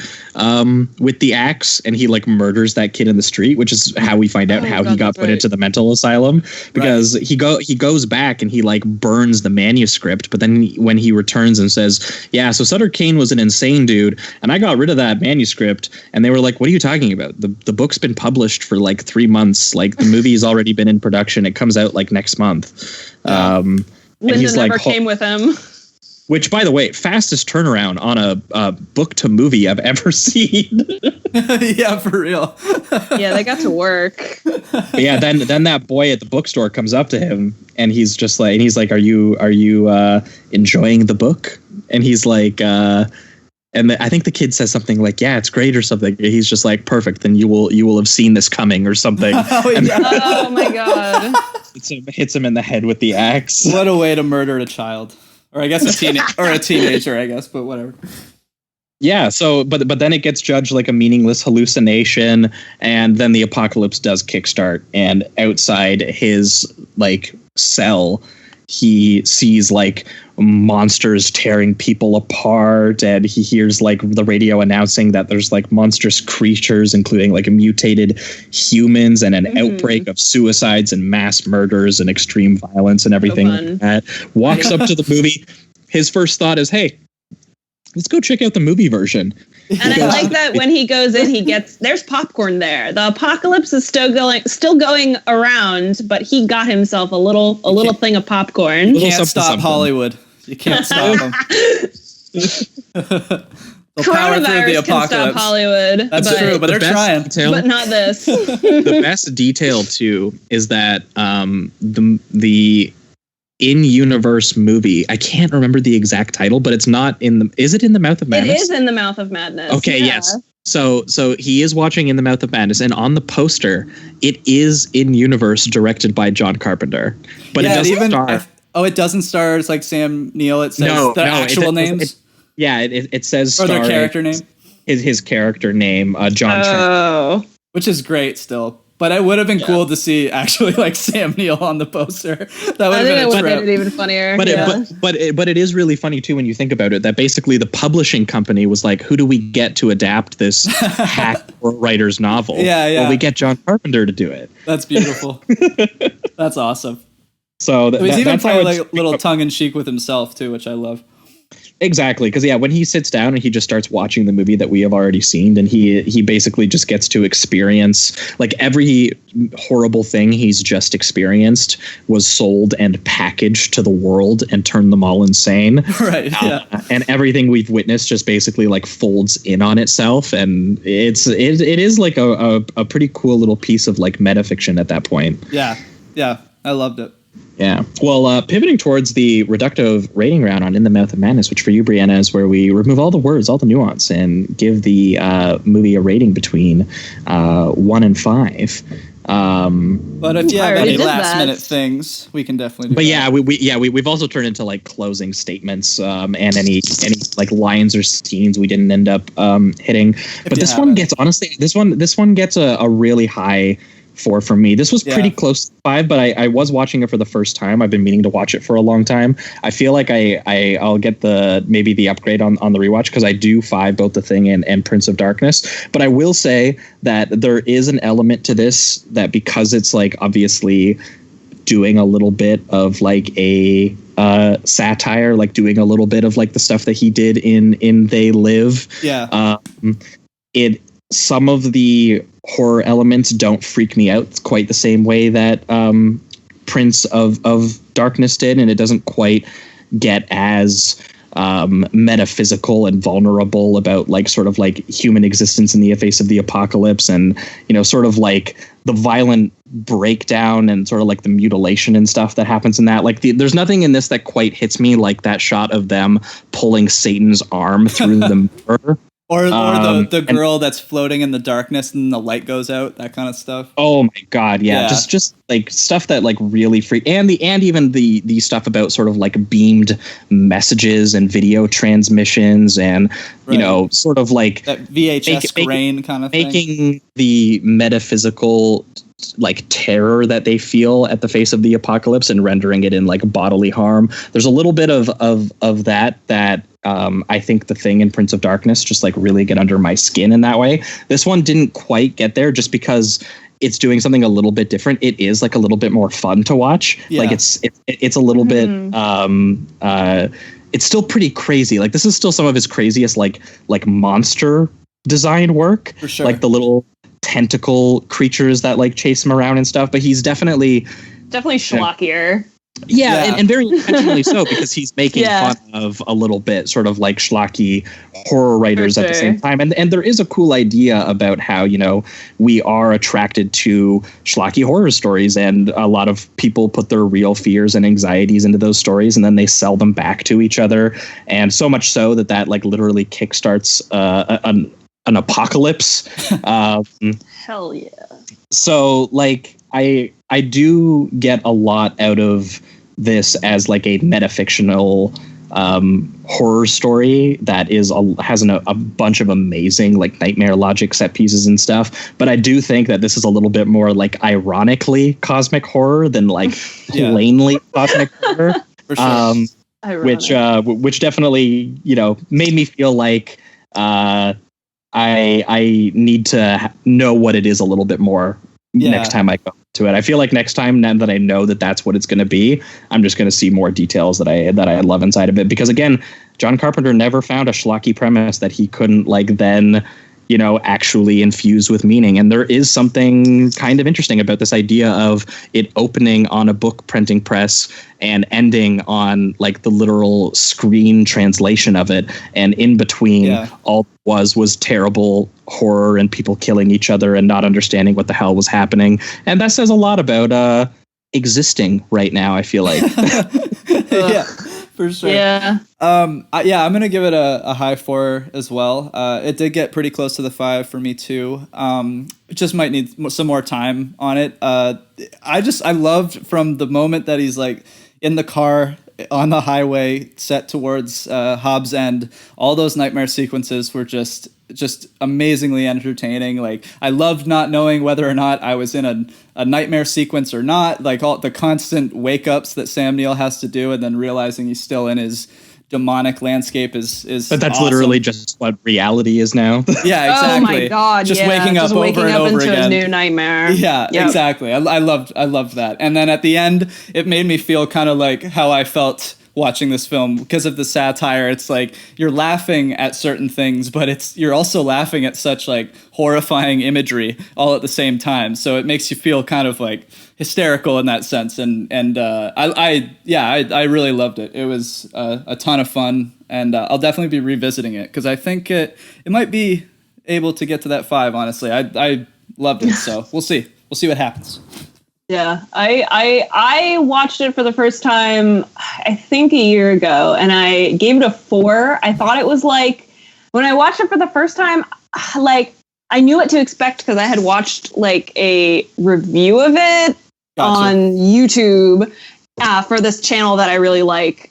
with the axe, and he like murders that kid in the street, which is how we find out how he got put into the mental asylum, because he goes back and he like burns the manuscript, but then when he returns and says, "Yeah, so Sutter Kane was an insane dude, and I got rid of that manuscript," and they were like, "What are you talking about? The book's been published for like 3 months. Like the movie's already been in production. It comes out like next month." Linda never came with him. Which, by the way, fastest turnaround on a book to movie I've ever seen. Yeah, for real. Yeah, they got to work. But yeah, then that boy at the bookstore comes up to him and he's like, "Are you enjoying the book?" And he's like, I think the kid says something like, "Yeah, it's great" or something. He's just like, "Perfect, then you will have seen this coming" or something. Oh my god. Hits him in the head with the axe. What a way to murder a child. Or I guess a teenager, I guess, but whatever. Yeah, so but then it gets judged like a meaningless hallucination, and then the apocalypse does kickstart, and outside his like cell, he sees like monsters tearing people apart, and he hears like the radio announcing that there's like monstrous creatures, including like mutated humans, and an outbreak of suicides and mass murders and extreme violence and everything like that. Walks up to the movie. His first thought is, "Hey, let's go check out the movie version." And I like that when he goes in, there's popcorn there. The apocalypse is still going around, but he got himself a little thing of popcorn. You can't stop Hollywood. You can't stop them. Coronavirus can stop Hollywood. That's true, but they're trying. But not this. The best detail too is that the in-universe movie, I can't remember the exact title, but it's not is it In the Mouth of Madness? It is In the Mouth of Madness. Okay, yes. So he is watching In the Mouth of Madness, and on the poster, it is in universe, directed by John Carpenter, but it doesn't star. It doesn't star. It's like Sam Neill. It says actual names. It says or their character name. His character name, John Trent. Which is great still. But it would have been cool to see actually like Sam Neill on the poster. That would have been a trip. Made it even funnier. But it is really funny too when you think about it, that basically the publishing company was like, who do we get to adapt this hack writer's novel? Yeah. Well, we get John Carpenter to do it. That's beautiful. That's awesome. So he's even playing like little tongue in cheek with himself too, which I love. Exactly, because when he sits down and he just starts watching the movie that we have already seen, and he basically just gets to experience like every horrible thing he's just experienced was sold and packaged to the world and turned them all insane. Right. Yeah. And everything we've witnessed just basically like folds in on itself, and it is like a pretty cool little piece of like metafiction at that point. Yeah. I loved it. Yeah. Well, pivoting towards the reductive rating round on In the Mouth of Madness, which for you, Brianna, is where we remove all the words, all the nuance, and give the movie a rating between 1 and 5. But if you have any last minute things, we can definitely do that. We've also turned into like closing statements and any like lines or scenes we didn't end up hitting. But this one gets a really high 4 from me. This was pretty close to 5, but I was watching it for the first time. I've been meaning to watch it for a long time. I feel like I'll get maybe the upgrade on the rewatch, because I do 5 both The Thing and Prince of Darkness. But I will say that there is an element to this that, because it's like obviously doing a little bit of like a satire, like doing a little bit of like the stuff that he did in They Live. Some of the horror elements don't freak me out quite the same way that Prince of Darkness did, and it doesn't quite get as metaphysical and vulnerable about like sort of like human existence in the face of the apocalypse, and sort of like the violent breakdown and sort of like the mutilation and stuff that happens in that. Like there's nothing in this that quite hits me like that shot of them pulling Satan's arm through the mirror. Or the girl that's floating in the darkness and the light goes out, that kind of stuff. Oh my God, yeah. Just like stuff that like really freak, and even the stuff about sort of like beamed messages and video transmissions, and sort of like that VHS grain kind of thing. Making the metaphysical like terror that they feel at the face of the apocalypse and rendering it in like bodily harm. There's a little bit of that I think The Thing and Prince of Darkness just like really get under my skin in that way. This one didn't quite get there, just because it's doing something a little bit different. It is like a little bit more fun to watch. Yeah. Like it's a little bit it's still pretty crazy. Like this is still some of his craziest like monster design work. For sure. Like the little tentacle creatures that like chase him around and stuff, but he's definitely schlockier. Yeah. And very intentionally so, because he's making fun of a little bit sort of like schlocky horror writers at the same time. And there is a cool idea about how, we are attracted to schlocky horror stories, and a lot of people put their real fears and anxieties into those stories, and then they sell them back to each other. And so much so that like literally kickstarts an apocalypse. Hell yeah. So like I do get a lot out of this as like a metafictional horror story that has a bunch of amazing like nightmare logic set pieces and stuff. But I do think that this is a little bit more like ironically cosmic horror than like plainly cosmic horror. For sure. Which definitely made me feel like I need to know what it is a little bit more next time I go to it. I feel like next time, now that I know that that's what it's going to be, I'm just going to see more details that I love inside of it. Because again, John Carpenter never found a schlocky premise that he couldn't like then actually infuse with meaning. And there is something kind of interesting about this idea of it opening on a book printing press and ending on like the literal screen translation of it. And in between, all it was terrible horror and people killing each other and not understanding what the hell was happening. And that says a lot about existing right now, I feel like. Yeah. For sure. Yeah. I'm gonna give it a high 4 as well. It did get pretty close to the 5 for me too. It just might need some more time on it. I loved from the moment that he's like in the car on the highway set towards Hobbs End. All those nightmare sequences were just just amazingly entertaining. Like, I loved not knowing whether or not I was in a nightmare sequence or not. Like, all the constant wake ups that Sam Neill has to do, and then realizing he's still in his demonic landscape is but that's awesome. literally just what reality is now. Yeah, exactly. Oh my God! Just waking up over and over into again. a new nightmare. Yeah, exactly. I loved that. And then at the end, it made me feel kind of like how I felt watching this film because of the satire. It's like you're laughing at certain things, but you're also laughing at such like horrifying imagery all at the same time. So it makes you feel kind of like hysterical in that sense. And I really loved it. It was a ton of fun, and I'll definitely be revisiting it because I think it might be able to get to that 5. Honestly, I loved it. So we'll see what happens. Yeah, I watched it for the first time, I think a year ago, and I gave it a 4. I thought it was like, when I watched it for the first time, like, I knew what to expect because I had watched like a review of it on YouTube for this channel that I really like.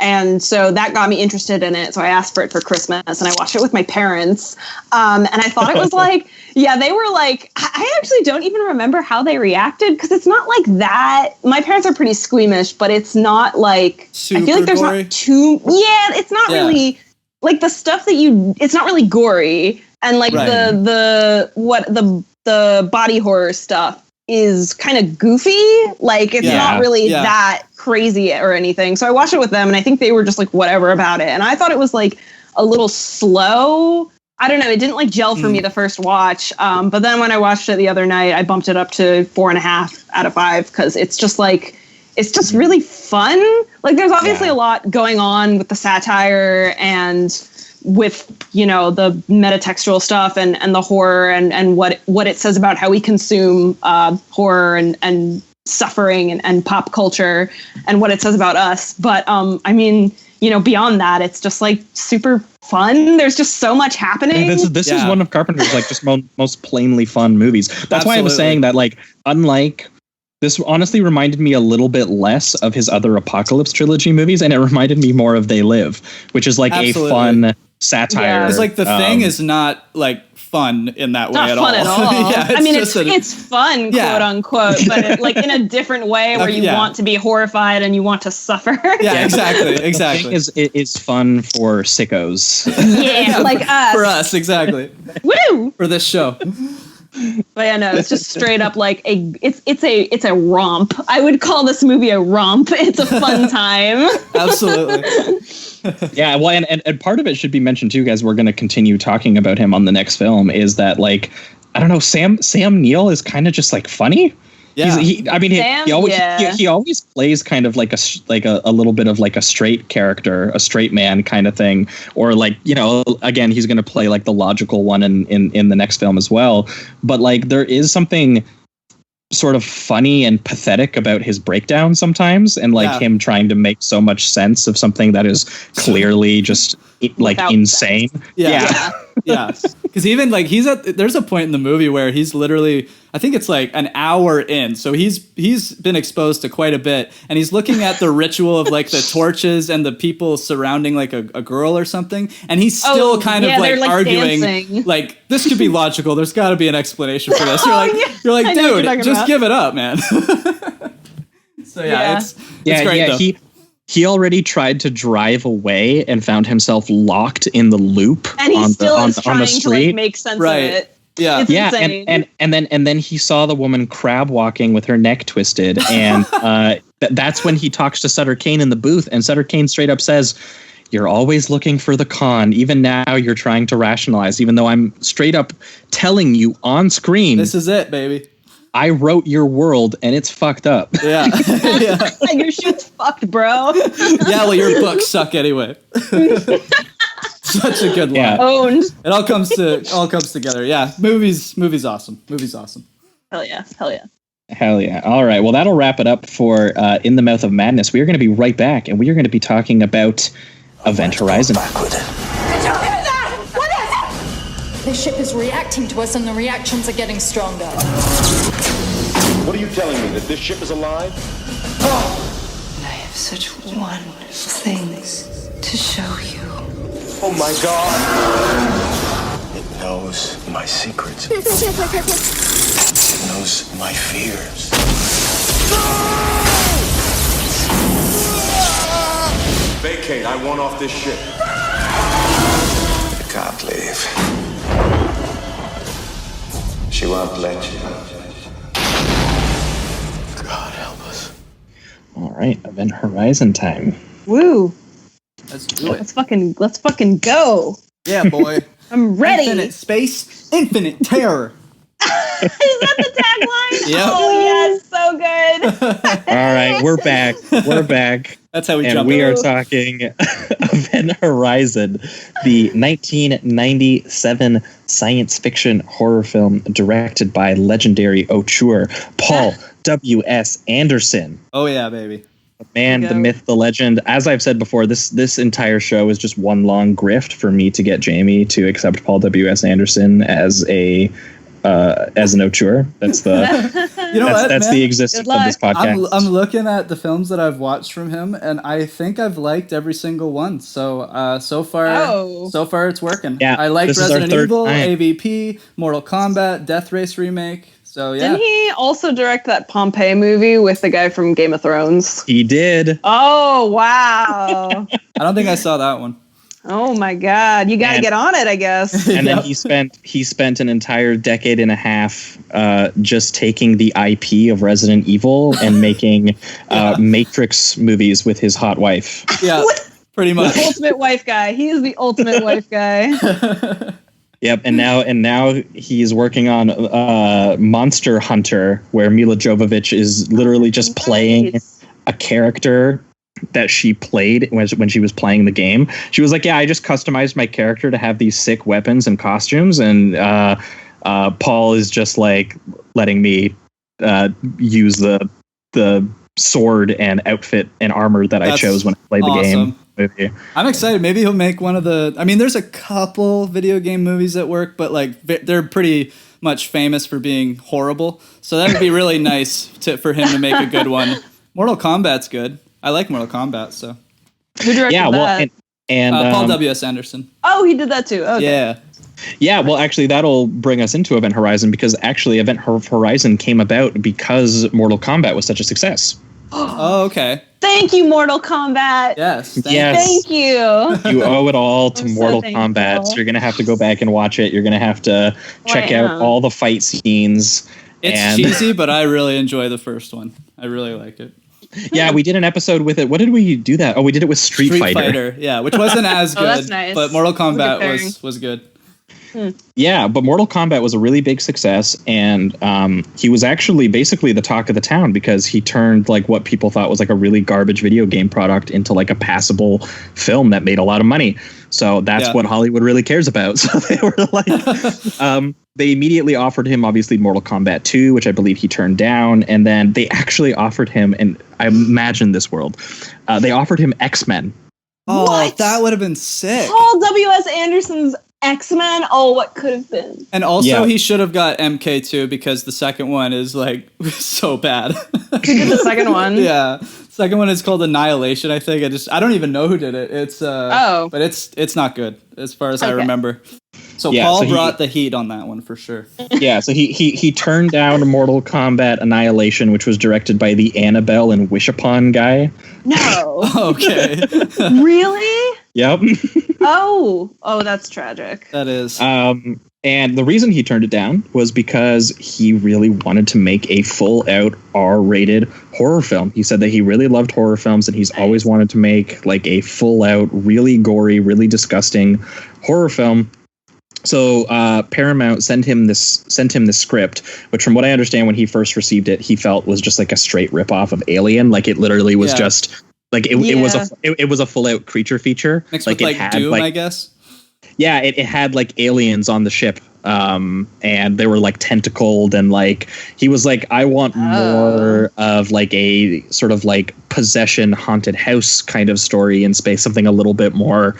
And so that got me interested in it. So I asked for it for Christmas, and I watched it with my parents. And I thought it was like, yeah, they were like, I actually don't even remember how they reacted because it's not like that. My parents are pretty squeamish, but it's not like, super I feel like there's gory? not too, it's not really like the stuff that it's not really gory. And like the body horror stuff is kind of goofy. Like, it's not really that crazy or anything. So I watched it with them, and I think they were just like whatever about it. And I thought it was like a little slow. I don't know. It didn't like gel for me the first watch. But then when I watched it the other night, I bumped it up to 4.5 out of 5 because it's just like, it's just really fun. Like, there's obviously a lot going on with the satire and with, you know, the metatextual stuff and the horror and what it says about how we consume horror and suffering and pop culture and what it says about us. But I mean, you know, beyond that, it's just like super fun. There's just so much happening. Yeah, this is one of Carpenter's like just most plainly fun movies. That's why I was saying that, like, unlike this honestly reminded me a little bit less of his other Apocalypse trilogy movies, and it reminded me more of They Live, which is like a fun satire. Yeah. It's like The Thing is not like fun in that way at all. I mean, it's fun, quote unquote, but it, like in a different way where you want to be horrified and you want to suffer. Yeah, exactly. The Thing is fun for sickos. Yeah, like us. For us, exactly. Woo! For this show. But yeah, no, it's just straight up like it's a romp. I would call this movie a romp. It's a fun time. Absolutely. Yeah, well, and part of it should be mentioned too, guys. We're going to continue talking about him on the next film. Is that, like, I don't know, Sam Neill is kind of just like funny. Yeah, he always plays kind of like a little bit of like a straight character, a straight man kind of thing, or like, you know, again, he's going to play like the logical one in the next film as well. But like, there is something sort of funny and pathetic about his breakdown sometimes, and like him trying to make so much sense of something that is clearly just like without insane. Yeah. Because even like there's a point in the movie where he's literally, I think it's like an hour in, so he's been exposed to quite a bit, and he's looking at the ritual of like the torches and the people surrounding like a girl or something, and he's still kind of like arguing dancing. Like, this could be logical, there's got to be an explanation for this. You're like dude, just give it up, man. So it's great though. He already tried to drive away and found himself locked in the loop and on the to street. like make sense of it. Yeah, it's insane. And then he saw the woman crab walking with her neck twisted, and that's when he talks to Sutter Kane in the booth, and Sutter Kane straight up says, "You're always looking for the con. Even now, you're trying to rationalize. Even though I'm straight up telling you on screen, this is it, baby. I wrote your world, and it's fucked up." Yeah. Your shit's fucked, bro. Yeah, well, your books suck anyway. Such a good line. Yeah. Owned. It all comes together. Yeah, movie's awesome. Movie's awesome. Hell yeah. Hell yeah. All right. Well, that'll wrap it up for In the Mouth of Madness. We are going to be right back, and we are going to be talking about Event Horizon. Did you hear that? What is it? The ship is reacting to us, and the reactions are getting stronger. What are you telling me, that this ship is alive? I have such wonderful things to show you. Oh my God! knows my secrets. It knows my fears. Vacate. I want off this ship. You can't leave. She won't let you. God help us. All right, Event Horizon time. Woo. Let's do it. Let's fucking go. Yeah, boy. I'm ready. Infinite space, infinite terror. Is that the tagline? Yep. Oh yes, so good. All right, we're back. We're back. That's how we and jump. We are talking Event Horizon, the 1997 science fiction horror film directed by legendary auteur Paul W.S. Anderson. Oh yeah, baby. The man, the myth, the legend. As I've said before, this entire show is just one long grift for me to get Jamie to accept Paul W.S. Anderson as an auteur. That's the that's the existence of this podcast. I'm looking at the films that I've watched from him, and I think I've liked every single one. So so far it's working. Yeah, I liked Resident Evil, time. AVP, Mortal Kombat, Death Race remake. So yeah. Didn't he also direct that Pompeii movie with the guy from Game of Thrones? He did. Oh wow! I don't think I saw that one. Oh my God! You got to get on it, I guess. And then he spent an entire decade and a half just taking the IP of Resident Evil and making Matrix movies with his hot wife. Yeah, pretty much. The ultimate wife guy. He is the ultimate wife guy. Yep, and now he's working on Monster Hunter, where Mila Jovovich is literally just playing a character that she played when she was playing the game. She was like, yeah, I just customized my character to have these sick weapons and costumes, and Paul is just like letting me use the sword and outfit and armor that I chose when I played the game. Movie. I'm excited. Maybe he'll make one of the... I mean, there's a couple video game movies that work, but like they're pretty much famous for being horrible. So that would be really nice for him to make a good one. Mortal Kombat's good. I like Mortal Kombat, so... Who directed that? And Paul W.S. Anderson. Oh, he did that too. Okay. Yeah. Yeah, well, actually, that'll bring us into Event Horizon, because actually Event Horizon came about because Mortal Kombat was such a success. Oh, okay. Thank you, Mortal Kombat. Yes. Thank you. You owe it all to Mortal so Kombat. So you're going to have to go back and watch it. You're going to have to check out all the fight scenes. It's cheesy, but I really enjoy the first one. I really like it. Yeah, we did an episode with it. What did we do that? Oh, we did it with Street Fighter. Yeah, which wasn't as good. That's nice. But Mortal Kombat was good. Yeah, but Mortal Kombat was a really big success, and he was actually basically the talk of the town because he turned like what people thought was like a really garbage video game product into like a passable film that made a lot of money. So that's what Hollywood really cares about. So they were like, they immediately offered him obviously Mortal Kombat 2, which I believe he turned down, and then they actually offered him, and I imagine this world, they offered him X-Men. Oh, what? That would have been sick. Paul W.S. Anderson's X-Men. Oh, what could have been. And also he should have got MK2 because the second one is like so bad. Who did the second one? Yeah. Second one is called Annihilation, I think. I don't even know who did it. It's but it's not good as far as I remember. So Paul brought the heat on that one for sure. Yeah, so he turned down Mortal Kombat Annihilation, which was directed by the Annabelle and Wish Upon guy. No. Okay. Really? Yep. Oh, that's tragic. That is. And the reason he turned it down was because he really wanted to make a full-out R-rated horror film. He said that he really loved horror films and he's always wanted to make like a full-out, really gory, really disgusting horror film. So Paramount sent him this script, which from what I understand when he first received it, he felt was just like a straight ripoff of Alien. Like it literally was just like it was a full-out creature feature. Mixed like with it had Doom, I guess. Yeah, it had like aliens on the ship, and they were like tentacled, and like he was like, I want more of like a sort of like possession haunted house kind of story in space, something a little bit more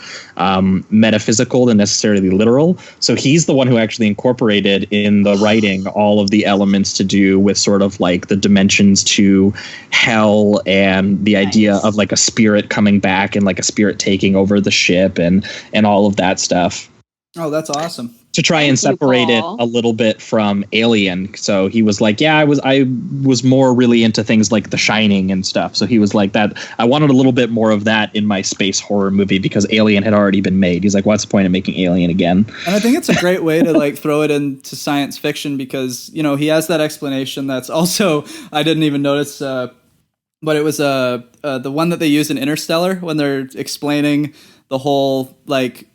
metaphysical than necessarily literal. So he's the one who actually incorporated in the writing all of the elements to do with sort of like the dimensions to hell and the idea of like a spirit coming back and like a spirit taking over the ship and all of that stuff. Oh, that's awesome. to try and separate it a little bit from Alien. So he was like, yeah, I was more really into things like The Shining and stuff. So he was like that. I wanted a little bit more of that in my space horror movie because Alien had already been made. He's like, what's the point of making Alien again? And I think it's a great way to like throw it into science fiction because, you know, he has that explanation that's also, I didn't even notice, but it was the one that they use in Interstellar when they're explaining the whole like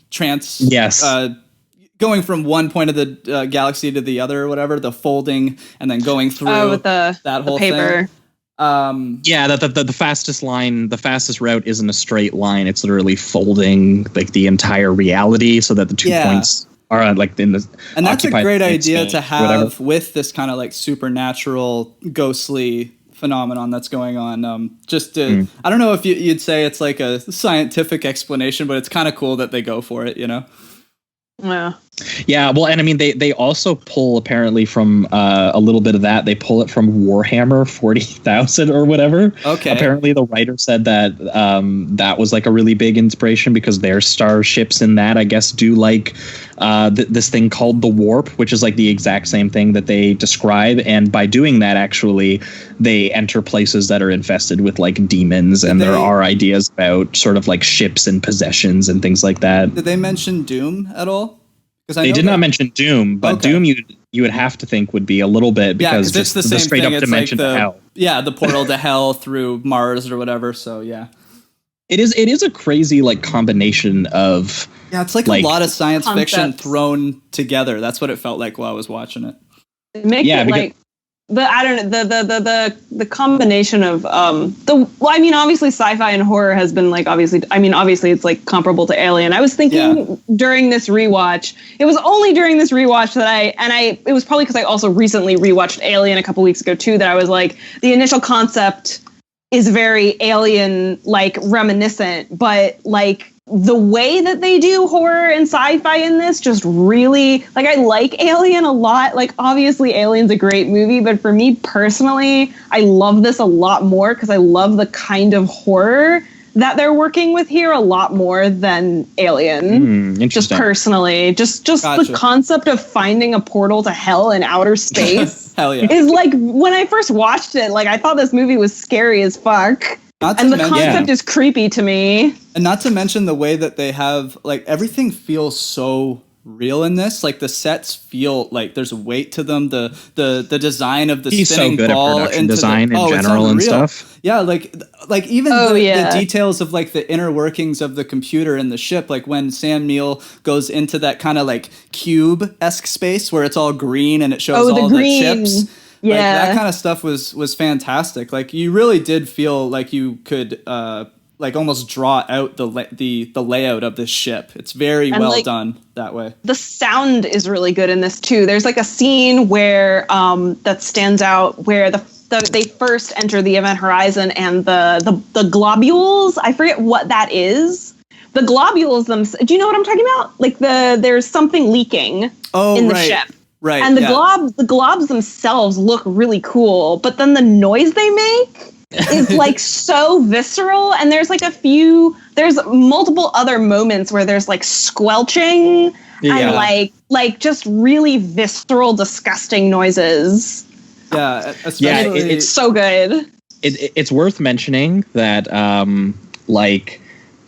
going from one point of the galaxy to the other or whatever, the folding and then going through with that whole paper thing. The fastest route isn't a straight line. It's literally folding like the entire reality so that the 2 points are like in the. And that's a great idea to have with this kind of like supernatural, ghostly phenomenon that's going on. I don't know if you'd say it's like a scientific explanation, but it's kind of cool that they go for it, you know? Yeah, well, and I mean, they also pull apparently from a little bit of that. They pull it from Warhammer 40,000 or whatever. Okay. Apparently, the writer said that that was like a really big inspiration because their starships in that, I guess, do like this thing called the warp, which is like the exact same thing that they describe. And by doing that, actually, they enter places that are infested with like demons. And there are ideas about sort of like ships and possessions and things like that. Did they mention Doom at all? They did not mention Doom, but Doom you would have to think would be a little bit because it's the same straight thing. up dimension like to hell. Yeah, the portal to hell through Mars or whatever. So yeah, it is a crazy like combination of it's like a lot of science fiction thrown together. That's what it felt like while I was watching it. The combination of obviously sci-fi and horror has been like obviously it's like comparable to Alien. I was thinking during this rewatch, it was only during this rewatch that it was probably because I also recently rewatched Alien a couple weeks ago too, that I was like, the initial concept is very Alien like reminiscent, but like the way that they do horror and sci-fi in this just really, like, I like Alien a lot. Like, obviously Alien's a great movie, but for me personally, I love this a lot more because I love the kind of horror that they're working with here a lot more than Alien. Just personally, just the concept of finding a portal to hell in outer space is like, when I first watched it, like, I thought this movie was scary as fuck. And the concept is creepy to me. And not to mention the way that they have, like, everything feels so real in this. Like, the sets feel like there's weight to them. The design of the spinning ball at production design in general and stuff. Yeah, like even the details of like the inner workings of the computer in the ship. Like when Sam Neill goes into that kind of like cube-esque space where it's all green and it shows all the chips. Yeah, like, that kind of stuff was fantastic. Like, you really did feel like you could like almost draw out the layout of this ship. It's very well done that way. The sound is really good in this too. There's like a scene where that stands out where they first enter the event horizon and the globules. I forget what that is. The globules themselves. Do you know what I'm talking about? Like there's something leaking in the ship. Right, and the globs themselves look really cool, but then the noise they make is like so visceral. And there's like there's multiple other moments where there's like squelching and like just really visceral, disgusting noises. Yeah, especially it's so good. It's worth mentioning that like,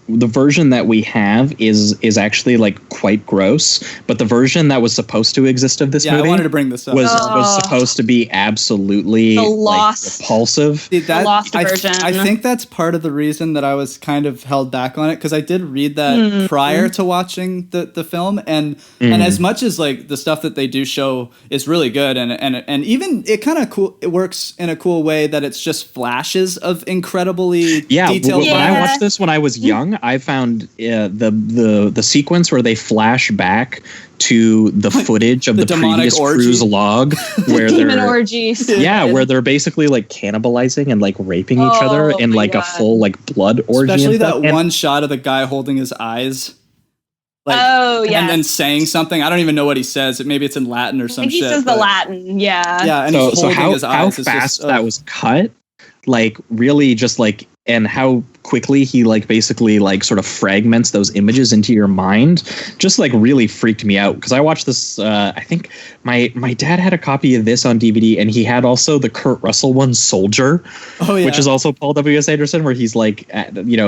the version that we have is actually like quite gross, but the version that was supposed to exist of this movie, I wanted to bring this up, was supposed to be absolutely like, repulsive. The lost version. I think that's part of the reason that I was kind of held back on it, because I did read that prior to watching the film, and as much as like the stuff that they do show is really good, and even it kind of cool, it works in a cool way that it's just flashes of incredibly detailed. When I watched this when I was young, I found the sequence where they flash back to the footage of the previous cruise log, where demon orgies. Where they're basically like cannibalizing and like raping each other in like a full like blood orgy. Especially that one shot of the guy holding his eyes. Like, and then saying something. I don't even know what he says. Maybe it's in Latin or some shit. He says the Latin, Yeah, and he's holding his eyes. How fast that was cut, like really just like, and how quickly he like basically like sort of fragments those images into your mind just like really freaked me out, because I watched this I think my dad had a copy of this on DVD, and he had also the Kurt Russell one, Soldier, which is also Paul W.S. Anderson, where he's like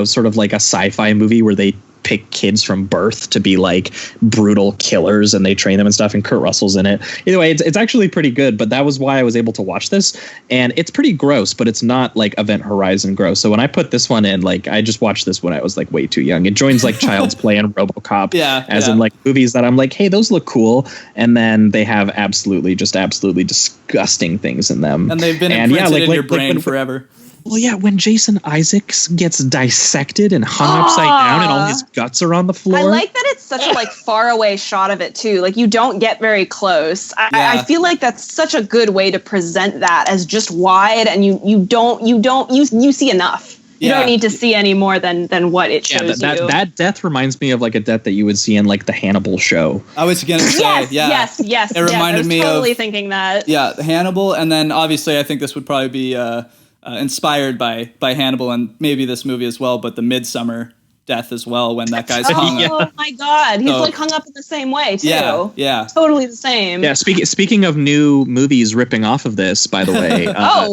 sort of like a sci-fi movie where they pick kids from birth to be like brutal killers and they train them and stuff, and Kurt Russell's in it. Either way, it's actually pretty good, but that was why I was able to watch this, and it's pretty gross, but it's not like Event Horizon gross. So when I put this one in, like I just watched this when I was like way too young. It joins like Child's Play and RoboCop in like movies that I'm like, hey, those look cool, and then they have absolutely disgusting things in them, and they've been imprinted in your brain forever. Well, yeah, when Jason Isaacs gets dissected and hung upside down and all his guts are on the floor. I like that it's such a like far away shot of it too. Like you don't get very close. I feel like that's such a good way to present that as just wide, and you see enough. You don't need to see any more than what it shows you. That death reminds me of like a death that you would see in like the Hannibal show. I was gonna say, yes. It reminded me totally thinking that. Yeah, Hannibal, and then obviously I think this would probably be inspired by Hannibal and maybe this movie as well, but the Midsummer death as well, when that guy's hung up. Oh my God, he's like hung up in the same way too. Yeah, totally the same. Yeah, speaking of new movies ripping off of this, by the way,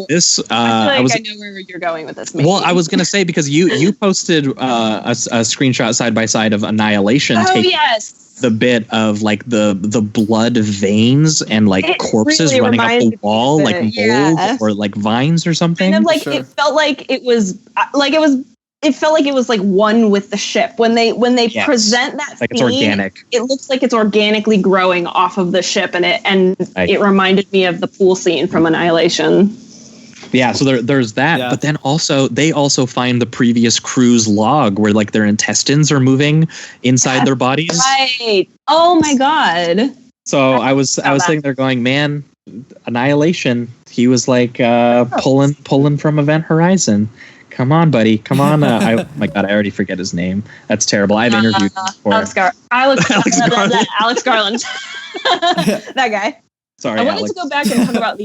this I know where you're going with this. Maybe. Well, I was gonna say, because you posted a screenshot side by side of Annihilation. Yes. The bit of like the blood veins and like corpses really running up the wall, like mold or like vines or something. Kind of like it felt like it was like one with the ship when they present that like scene, it's organic. It looks like it's organically growing off of the ship, and it reminded me of the pool scene from Annihilation. Yeah, so there's that, but then they also find the previous crew's log where like their intestines are moving inside their bodies. Right. Oh my God. So I was sitting there going, man, Annihilation. He was like pulling from Event Horizon. Come on, buddy. Come on. Oh my God, I already forget his name. That's terrible. I've interviewed him before. Alex Garland. That guy. Sorry, I wanted to go back and talk about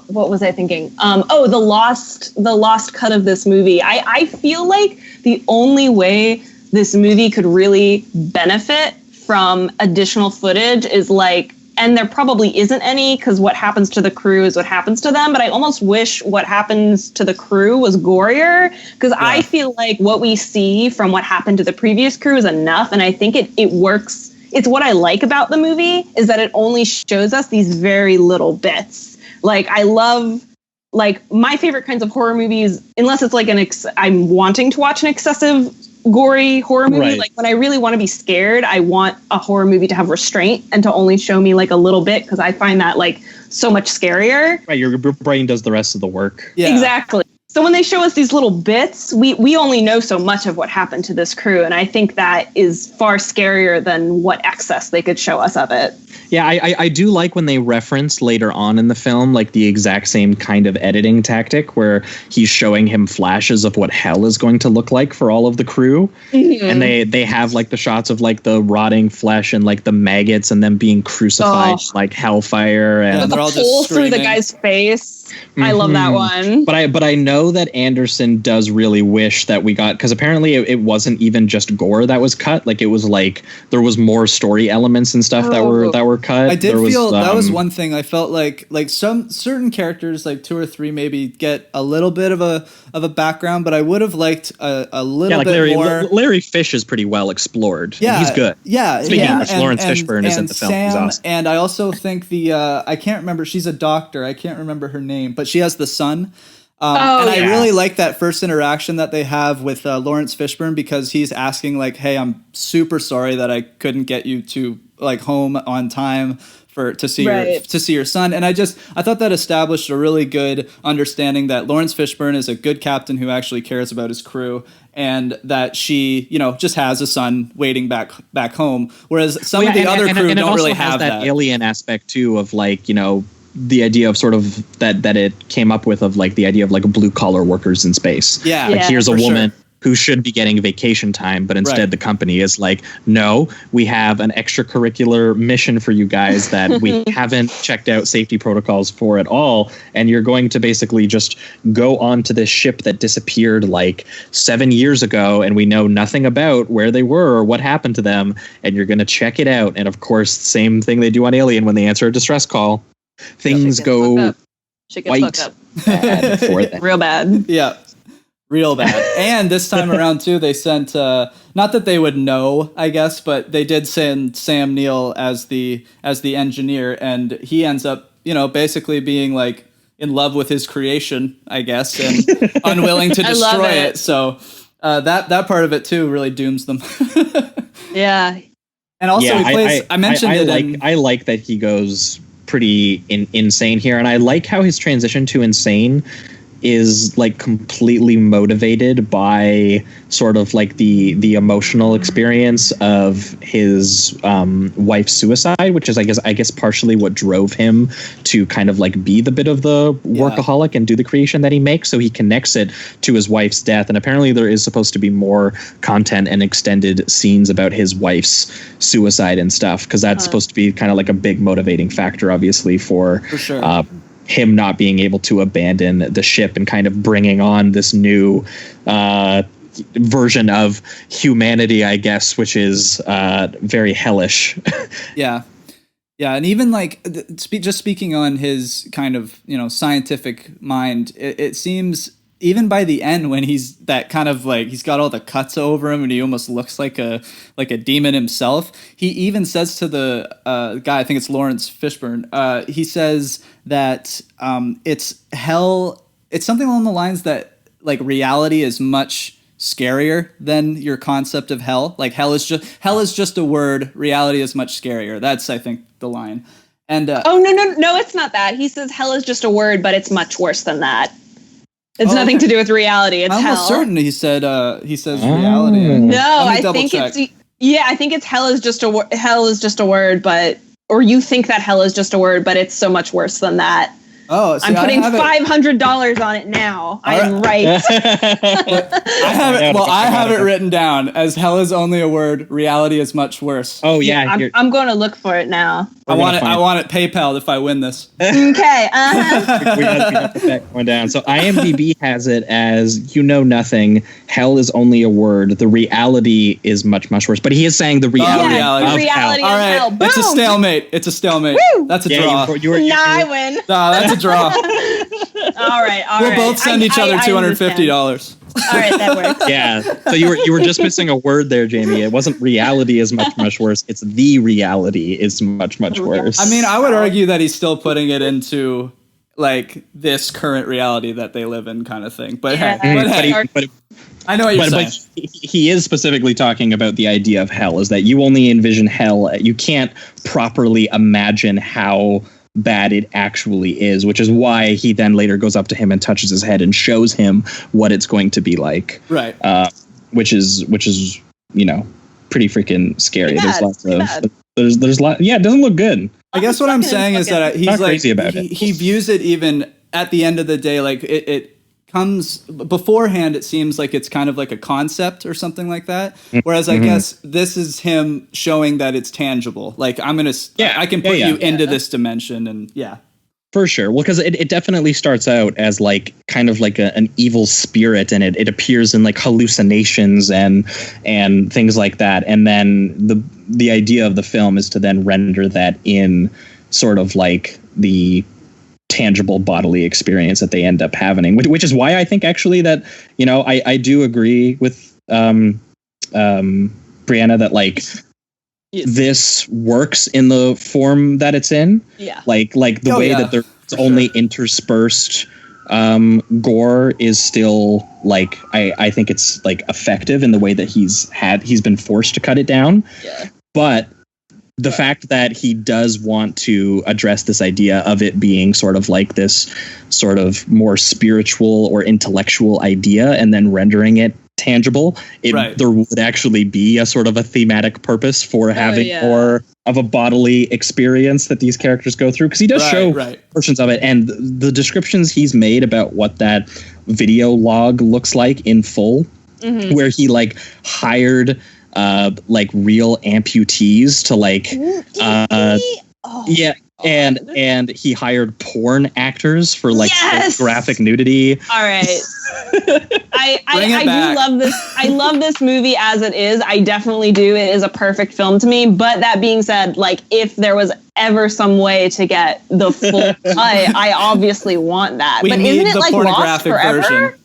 what was I thinking? The lost cut of this movie. I feel like the only way this movie could really benefit from additional footage is like, and there probably isn't any, because what happens to the crew is what happens to them, but I almost wish what happens to the crew was gorier, because I feel like what we see from what happened to the previous crew is enough, and I think it works. It's what I like about the movie, is that it only shows us these very little bits. Like, I love, like, my favorite kinds of horror movies, unless it's like I'm wanting to watch an excessive gory horror movie. Right. Like, when I really want to be scared, I want a horror movie to have restraint and to only show me like a little bit, because I find that like so much scarier. Right, your brain does the rest of the work. Yeah. Exactly. So when they show us these little bits, we only know so much of what happened to this crew. And I think that is far scarier than what excess they could show us of it. Yeah, I do like when they reference later on in the film, like the exact same kind of editing tactic where he's showing him flashes of what hell is going to look like for all of the crew. Mm-hmm. And they have like the shots of like the rotting flesh and like the maggots and them being crucified, like hellfire. And they're all just hole through the guy's face. Mm-hmm. I love that one. But I know that Anderson does really wish that we got, because apparently it wasn't even just gore that was cut. Like it was like there was more story elements and stuff that were cut. I did feel that was one thing. I felt like some certain characters, like 2 or 3, maybe get a little bit of a background, but I would have liked a little bit more. Larry Fish is pretty well explored. Yeah, he's good. Yeah, speaking of which, Lawrence Fishburne is in the film. He's awesome. And I also think I can't remember. She's a doctor. I can't remember her name, but she has the son. I really like that first interaction that they have with Lawrence Fishburne, because he's asking like, "Hey, I'm super sorry that I couldn't get you to like home on time to see your son." And I thought that established a really good understanding that Lawrence Fishburne is a good captain who actually cares about his crew, and that she, just has a son waiting back home, whereas some of the other crew don't really have that alien aspect too of like, the idea of sort of that it came up with of like the idea of like blue collar workers in space. Yeah. Like here's a woman. Sure. who should be getting vacation time, but instead the company is like, no, we have an extracurricular mission for you guys that we haven't checked out safety protocols for at all, and you're going to basically just go onto this ship that disappeared like 7 years ago, and we know nothing about where they were or what happened to them, and you're going to check it out. And of course, same thing they do on Alien when they answer a distress call. Things go white bad for them. Real bad. Yeah. Real bad. And this time around too, they sent not that they would know, I guess, but they did send Sam Neill as the engineer, and he ends up, basically being like in love with his creation, I guess, and unwilling to destroy it. So that part of it too really dooms them. Yeah. And also he plays. I mentioned it. I like that he goes pretty insane here, and I like how his transition to insane is like completely motivated by sort of like the emotional experience of his wife's suicide, which is I guess partially what drove him to kind of like be the bit of the workaholic and do the creation that he makes. So he connects it to his wife's death, and apparently there is supposed to be more content and extended scenes about his wife's suicide and stuff, because that's supposed to be kind of like a big motivating factor, obviously, for sure. Him not being able to abandon the ship and kind of bringing on this new version of humanity, I guess, which is very hellish. Yeah, and even like just speaking on his kind of scientific mind, it seems even by the end when he's that kind of like he's got all the cuts over him and he almost looks like a demon himself. He even says to the guy, I think it's Lawrence Fishburne, he says that it's hell. It's something along the lines that like reality is much scarier than your concept of hell. Like hell is just a word. Reality is much scarier. That's, I think, the line. And no, it's not that. He says hell is just a word, but it's much worse than that. It's nothing to do with reality. It's hell. I'm almost certain he says reality. No, I think it's hell is just a word, but or you think that hell is just a word, but it's so much worse than that. Oh, see, I'm putting $500 on it now. I'm right. I have it written down as hell is only a word. Reality is much worse. Oh yeah, I'm going to look for it now. I want it PayPal if I win this. Okay. We got that going down. So IMDb has it as nothing. Hell is only a word. The reality is much, much worse. But he is saying the reality of hell. All right, Boom. It's a stalemate. Woo! That's a draw. I win. That's a draw. All right. We'll both send each other $250. All right, that works. Yeah. So you were just missing a word there, Jamie. It wasn't reality is much, much worse. It's the reality is much, much worse. I mean, I would argue that he's still putting it into like this current reality that they live in, kind of thing. But hey, I know what you're saying. But he is specifically talking about the idea of hell, is that you only envision hell. You can't properly imagine how bad it actually is, which is why he then later goes up to him and touches his head and shows him what it's going to be like. Right. Which is pretty freaking scary. There's lots of there's a lot. Yeah, it doesn't look good. I guess what I'm saying is that he's like crazy about it. He views it even at the end of the day, like it comes beforehand. It seems like it's kind of like a concept or something like that. Whereas I guess this is him showing that it's tangible. Like I can put you into this dimension, and for sure. Well, because it definitely starts out as like kind of like an evil spirit, and it appears in like hallucinations and things like that. And then the idea of the film is to then render that in sort of like the tangible bodily experience that they end up having, which is why I think actually that I do agree with Brianna that like this works in the form that it's in. Like the way that there's only interspersed gore is still like I think it's like effective in the way that he's been forced to cut it down. But the fact that he does want to address this idea of it being sort of like this sort of more spiritual or intellectual idea and then rendering it tangible, there would actually be a sort of a thematic purpose for having more of a bodily experience that these characters go through, because he does show portions of it, and the descriptions he's made about what that video log looks like in full where he like hired like real amputees to like and he hired porn actors for like graphic nudity. All right. I do love this. I love this movie as it is. I definitely do. It is a perfect film to me. But that being said, like if there was ever some way to get the full cut, I obviously want that. But isn't it like Lost Forever? Version.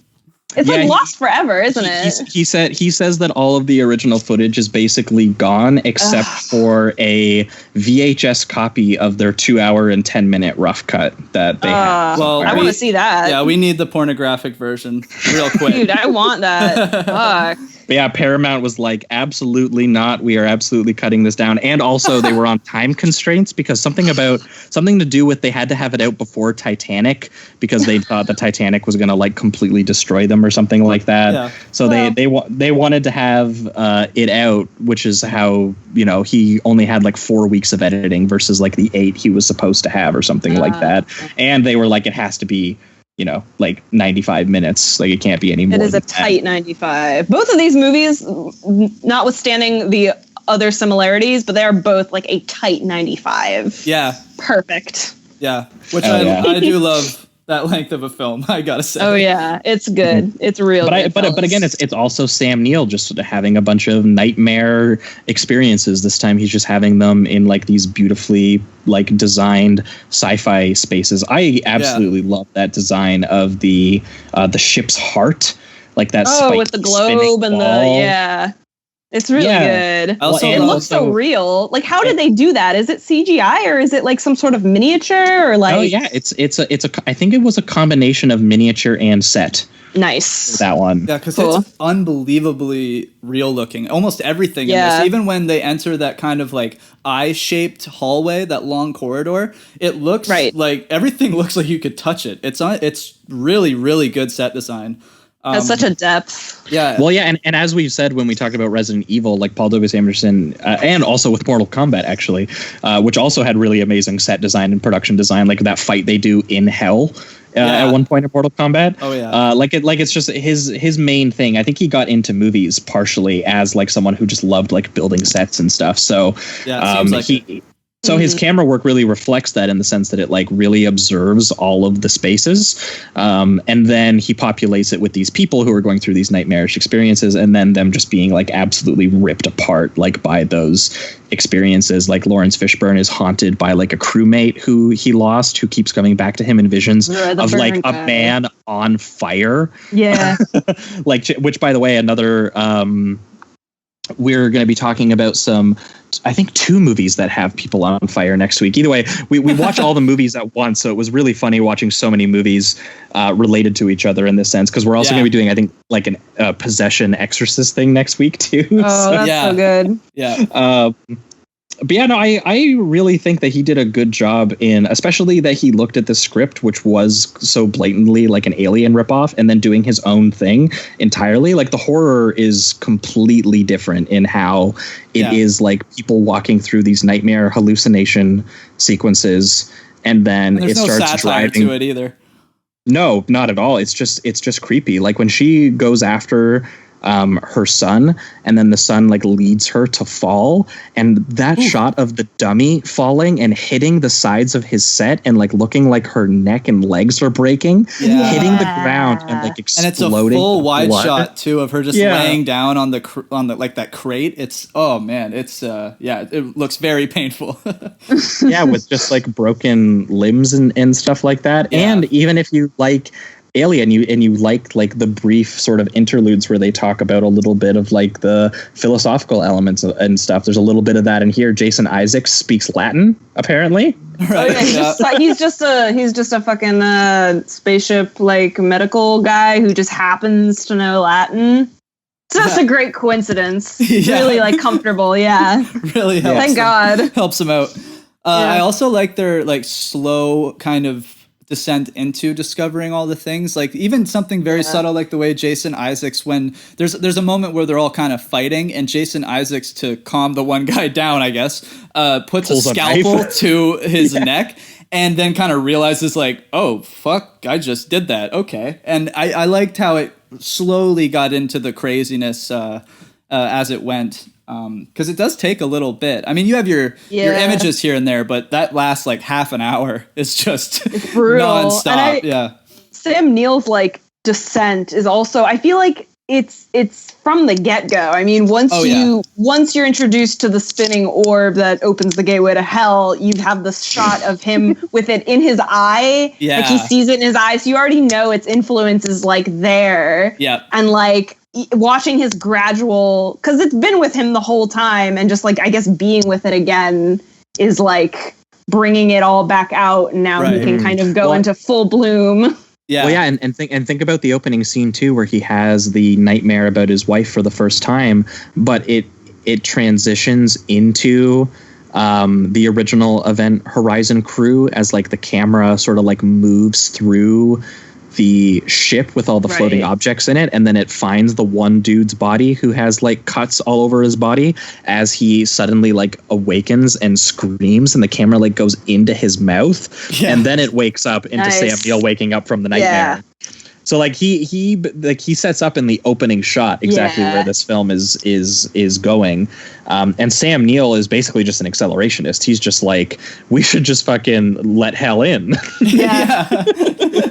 It's like Lost Forever, isn't it? He says that all of the original footage is basically gone except for a VHS copy of their 2-hour and 10-minute rough cut that they have. Well, I want to see that. Yeah, we need the pornographic version real quick. Dude, I want that. Fuck. But yeah, Paramount was like, absolutely not. We are absolutely cutting this down. And also they were on time constraints because something to do with they had to have it out before Titanic because they thought the Titanic was going to like completely destroy them or something like that. Yeah. So they wanted to have it out, which is how, you know, he only had like 4 weeks of editing versus like the 8 he was supposed to have or something like that. And they were like, it has to be, you know, like 95 minutes. Like it can't be any more. It is a tight 95. Both of these movies, notwithstanding the other similarities, but they are both like a tight 95. Yeah. Perfect. Yeah. Which I do love that length of a film, I gotta say. Oh yeah, it's good. It's real. But again, it's also Sam Neill just having a bunch of nightmare experiences. This time he's just having them in like these beautifully like designed sci-fi spaces. I absolutely love that design of the ship's heart, like that. With the globe and ball. It's really good. It looks so real. Like, how did they do that? Is it CGI or is it like some sort of miniature or like? Oh yeah, it's I think it was a combination of miniature and set. Nice. That one. Yeah, because it's unbelievably real looking. Almost everything in this. Even when they enter that kind of like eye-shaped hallway, that long corridor, it looks like everything looks like you could touch it. It's really, really good set design. Has such a depth. Yeah. Well, yeah, and as we've said when we talked about Resident Evil, like Paul W.S. Anderson, and also with Mortal Kombat, actually, which also had really amazing set design and production design, like that fight they do in hell at one point in Mortal Kombat. Oh yeah. It's just his main thing. I think he got into movies partially as like someone who just loved like building sets and stuff. So his camera work really reflects that in the sense that it like really observes all of the spaces. And then he populates it with these people who are going through these nightmarish experiences and then them just being like absolutely ripped apart like by those experiences. Like Lawrence Fishburne is haunted by like a crewmate who he lost, who keeps coming back to him in visions of like a man on fire. Yeah. Which by the way, another, we're going to be talking about I think 2 movies that have people on fire next week. Either way, we watch all the movies at once. So it was really funny watching so many movies related to each other in this sense. Because we're also going to be doing, I think, like a possession exorcist thing next week too. Oh, that's so good. Yeah. But yeah, no, I really think that he did a good job especially that he looked at the script, which was so blatantly like an Alien ripoff, and then doing his own thing entirely. Like the horror is completely different in how it is like people walking through these nightmare hallucination sequences, and then it starts driving to it either. No, not at all. It's just creepy. Like when she goes after her son, and then the son like leads her to fall, and that shot of the dummy falling and hitting the sides of his set and like looking like her neck and legs are breaking, hitting the ground and like exploding. And it's a full wide shot too of her just laying down on the like that crate. It's it looks very painful. With just like broken limbs and stuff like that. And even if you like Alien, you like the brief sort of interludes where they talk about a little bit of like the philosophical elements and stuff. There's a little bit of that in here. Jason Isaacs speaks Latin, apparently. Right. He's just a fucking spaceship like medical guy who just happens to know Latin. So that's a great coincidence. Really like comfortable. Yeah. Really helps. Thank God. Helps them out. I also like their like slow kind of descent into discovering all the things, like even something very subtle like the way Jason Isaacs, when there's a moment where they're all kind of fighting and Jason Isaacs, to calm the one guy down, I guess, puts a scalpel to his neck and then kind of realizes like, oh fuck, I just did that. Okay. And I liked how it slowly got into the craziness as it went. Because it does take a little bit. I mean, you have your images here and there, but that last like half an hour is just nonstop. Sam Neill's like descent is also, I feel like it's from the get-go. I mean, once you're introduced to the spinning orb that opens the gateway to hell, you have this shot of him with it in his eye. Yeah. Like he sees it in his eye, so you already know its influence is like there. Yeah. And like watching his gradual, because it's been with him the whole time, and just like I guess being with it again is like bringing it all back out, and now he can kind of go into full bloom. Yeah. Well, yeah, and think about the opening scene too, where he has the nightmare about his wife for the first time, but it transitions into the original Event Horizon crew as like the camera sort of like moves through the ship with all the floating objects in it, and then it finds the one dude's body who has like cuts all over his body as he suddenly like awakens and screams, and the camera like goes into his mouth, and then it wakes up into Sam Neill waking up from the nightmare. So like he sets up in the opening shot exactly where this film is going, and Sam Neill is basically just an accelerationist. He's just like, we should just fucking let hell in.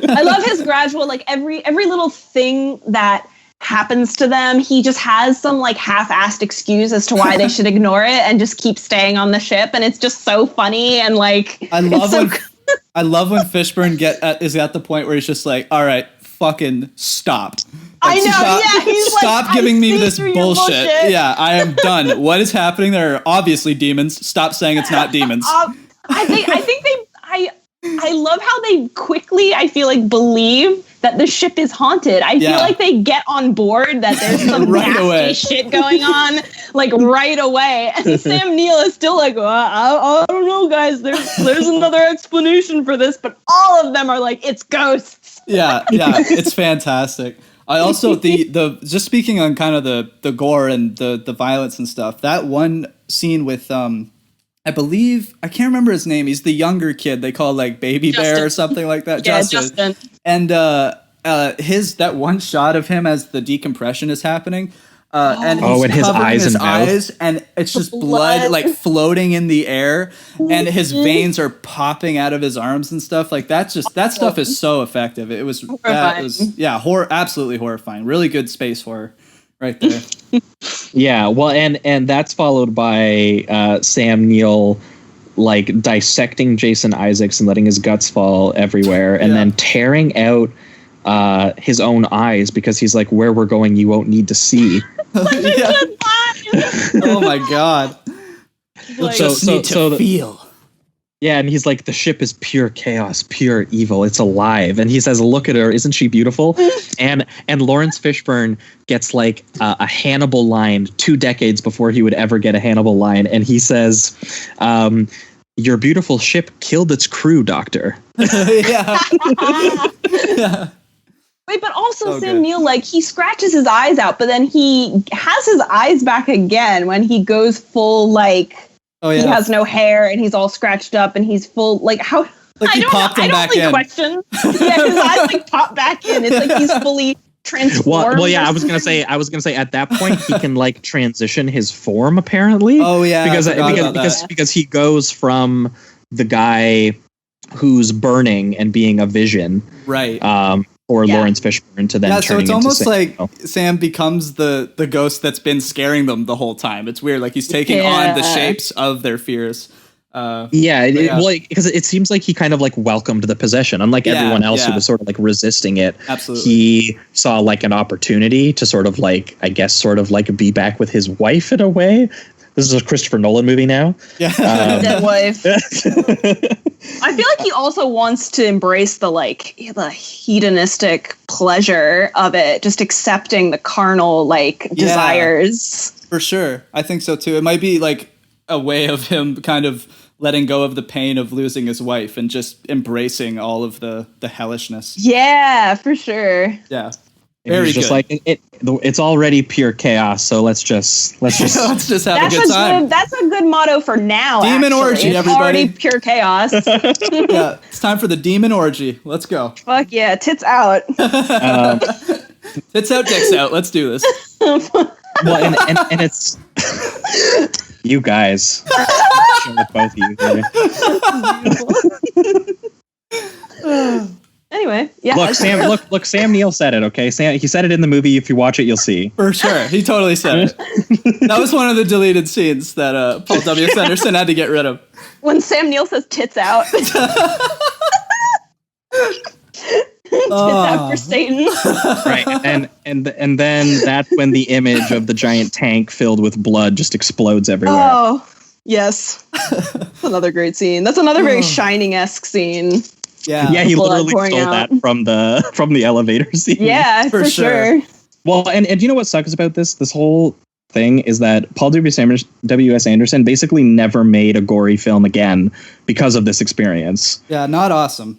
I love his gradual, like every little thing that happens to them, he just has some like half-assed excuse as to why they should ignore it and just keep staying on the ship, and it's just so funny. And like I love when Fishburne is at the point where he's just like, all right, fucking stop. Like, I know, he's stop like, giving me this bullshit. Yeah, I am done. What is happening? There are obviously demons. Stop saying it's not demons. I love how they quickly, I feel like, believe that the ship is haunted. I feel like they get on board that there's some nasty shit going on, like right away. And Sam Neill is still like, well, I don't know, guys. There's another explanation for this, but all of them are like, it's ghosts. Yeah, it's fantastic. I also the just speaking on kind of the gore and the violence and stuff. That one scene with I believe, I can't remember his name. He's the younger kid they call like Baby Justin. Bear or something like that. Yeah, Justin. And that one shot of him as the decompression is happening. And he's his covering eyes his and eyes, and it's just blood like floating in the air, and his veins are popping out of his arms and stuff. Like that stuff is so effective. It was absolutely horrifying. Really good space horror right there. Yeah, well, and that's followed by Sam Neill like dissecting Jason Isaacs and letting his guts fall everywhere, and then tearing out his own eyes because he's like, where we're going, you won't need to see. Oh my god! Feel. Yeah, and he's like, the ship is pure chaos, pure evil. It's alive. And he says, look at her. Isn't she beautiful? and Lawrence Fishburne gets like a Hannibal line 2 decades before he would ever get a Hannibal line. And he says, your beautiful ship killed its crew, Doctor. Yeah. Wait, but also Sam Neill, like, he scratches his eyes out, but then he has his eyes back again when he goes full, like... He has no hair and he's all scratched up and he's full like how like I don't know. Question. Yeah, his eyes like pop back in. It's like he's fully transformed. Well, yeah. I was gonna say at that point he can like transition his form apparently. Oh yeah, because he goes from the guy who's burning and being a vision, right? Lawrence Fishburne to then turning so it's into almost Sam like Neill. Sam becomes the ghost that's been scaring them the whole time. It's weird, like he's taking on the shapes of their fears. Because it seems like he kind of like welcomed the possession, unlike everyone else who was sort of like resisting it. Absolutely, he saw like an opportunity to sort of like, I guess, sort of like be back with his wife in a way. This is a Christopher Nolan movie now. Yeah, dead wife. I feel like he also wants to embrace the hedonistic pleasure of it, just accepting the carnal desires. For sure, I think so too. It might be like a way of him kind of letting go of the pain of losing his wife and just embracing all of the hellishness. Yeah, for sure. Yeah. Very just good. Like it's already pure chaos, so let's just let's just have a good time. That's a good motto for now. Demon orgy, it's everybody. Already pure chaos. Yeah, it's time for the demon orgy. Let's go. Fuck yeah, tits out. Tits out, dicks out. Let's do this. Well, and it's you guys. With both of you. Anyway, yeah. Look, Sam Neill said it, okay? He said it in the movie. If you watch it, you'll see. For sure. He totally said it. That was one of the deleted scenes that Paul W. Sanderson had to get rid of. When Sam Neill says tits out. Tits out for Satan. Right. And then that's when the image of the giant tank filled with blood just explodes everywhere. Oh, yes. That's another great scene. That's another very Shining-esque scene. Yeah, he literally stole that from the elevator scene. Yeah, for sure. Well, and you know what sucks about this whole thing is that Paul W.S. Anderson basically never made a gory film again because of this experience. Yeah, not awesome.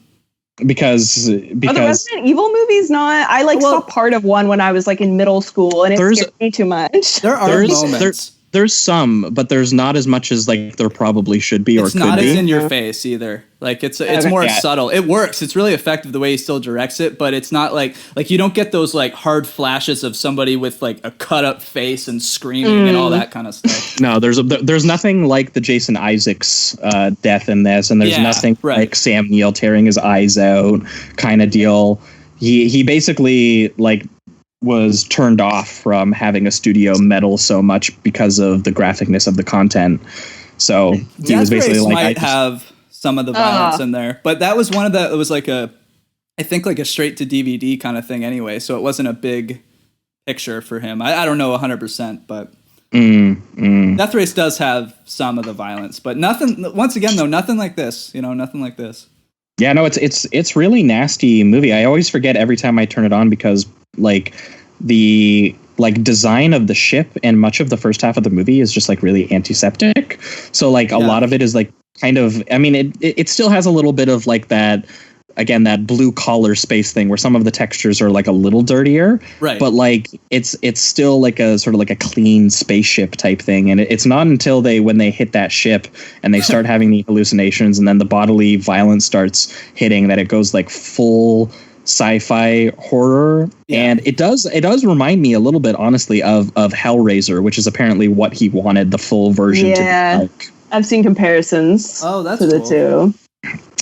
Because Are the Resident Evil movies not? I saw part of one when I was in middle school, and it scared me too much. There are moments. There's some, but there's not as much as there probably should be or could be. It's not as in your face either. It's more subtle. It works. It's really effective the way he still directs it, but it's not like you don't get those hard flashes of somebody with a cut up face and screaming and all that kind of stuff. No, there's nothing like the Jason Isaacs death in this, and there's nothing like Sam Neill tearing his eyes out kind of deal. He basically was turned off from having a studio meddle so much because of the graphicness of the content. So he was basically might have some of the violence in there, but that was one of the. It was I think a straight to DVD kind of thing anyway. So it wasn't a big picture for him. I don't know 100%, but Death Race does have some of the violence, but nothing. Once again, though, nothing like this. Nothing like this. Yeah, no, it's really nasty movie. I always forget every time I turn it on because the design of the ship and much of the first half of the movie is just really antiseptic. So a lot of it is kind of, I mean, it still has a little bit of that, again, that blue collar space thing where some of the textures are a little dirtier, right? But it's still a sort of a clean spaceship type thing. And it's not until when they hit that ship and they start having the hallucinations and then the bodily violence starts hitting that it goes full sci-fi horror. And it does remind me a little bit, honestly, of Hellraiser, which is apparently what he wanted the full version to be like. I've seen comparisons. Oh, that's to cool. The two.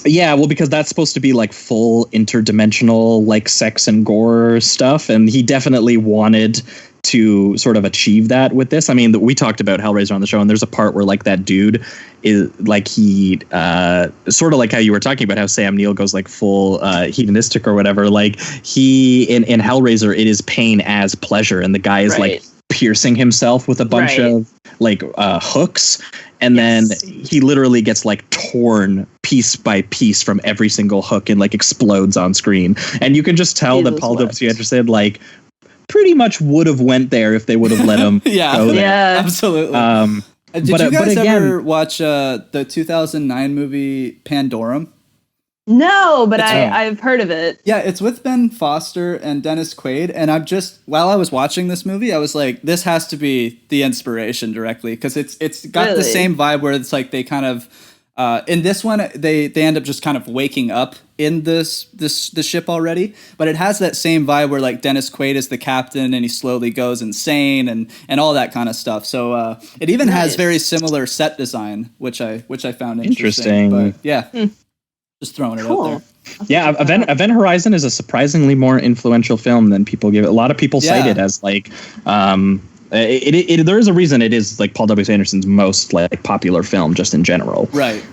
Yeah, well, because that's supposed to be full interdimensional sex and gore stuff, and he definitely wanted to sort of achieve that with this. I mean, we talked about Hellraiser on the show, and there's a part where that dude is he sort of how you were talking about how Sam Neill goes full hedonistic or whatever. He in Hellraiser, it is pain as pleasure, and the guy is piercing himself with a bunch of hooks, and then he literally gets torn piece by piece from every single hook and explodes on screen, and you can just tell that Paul W. Anderson pretty much would have went there if they would have let him go there. Yeah, absolutely. Did you guys ever watch the 2009 movie Pandorum? No, but I've heard of it. Yeah, it's with Ben Foster and Dennis Quaid, and while I was watching this movie, I was like, this has to be the inspiration directly, because it's got the same vibe where it's they kind of in this one they end up just kind of waking up in the ship already, but it has that same vibe where Dennis Quaid is the captain and he slowly goes insane and all that kind of stuff. So it even has very similar set design, which I found interesting. But yeah. Just throwing it out there. Yeah, Event Horizon is a surprisingly more influential film than people give it. A lot of people cite it as there is a reason it is Paul W. Anderson's most popular film just in general. Right.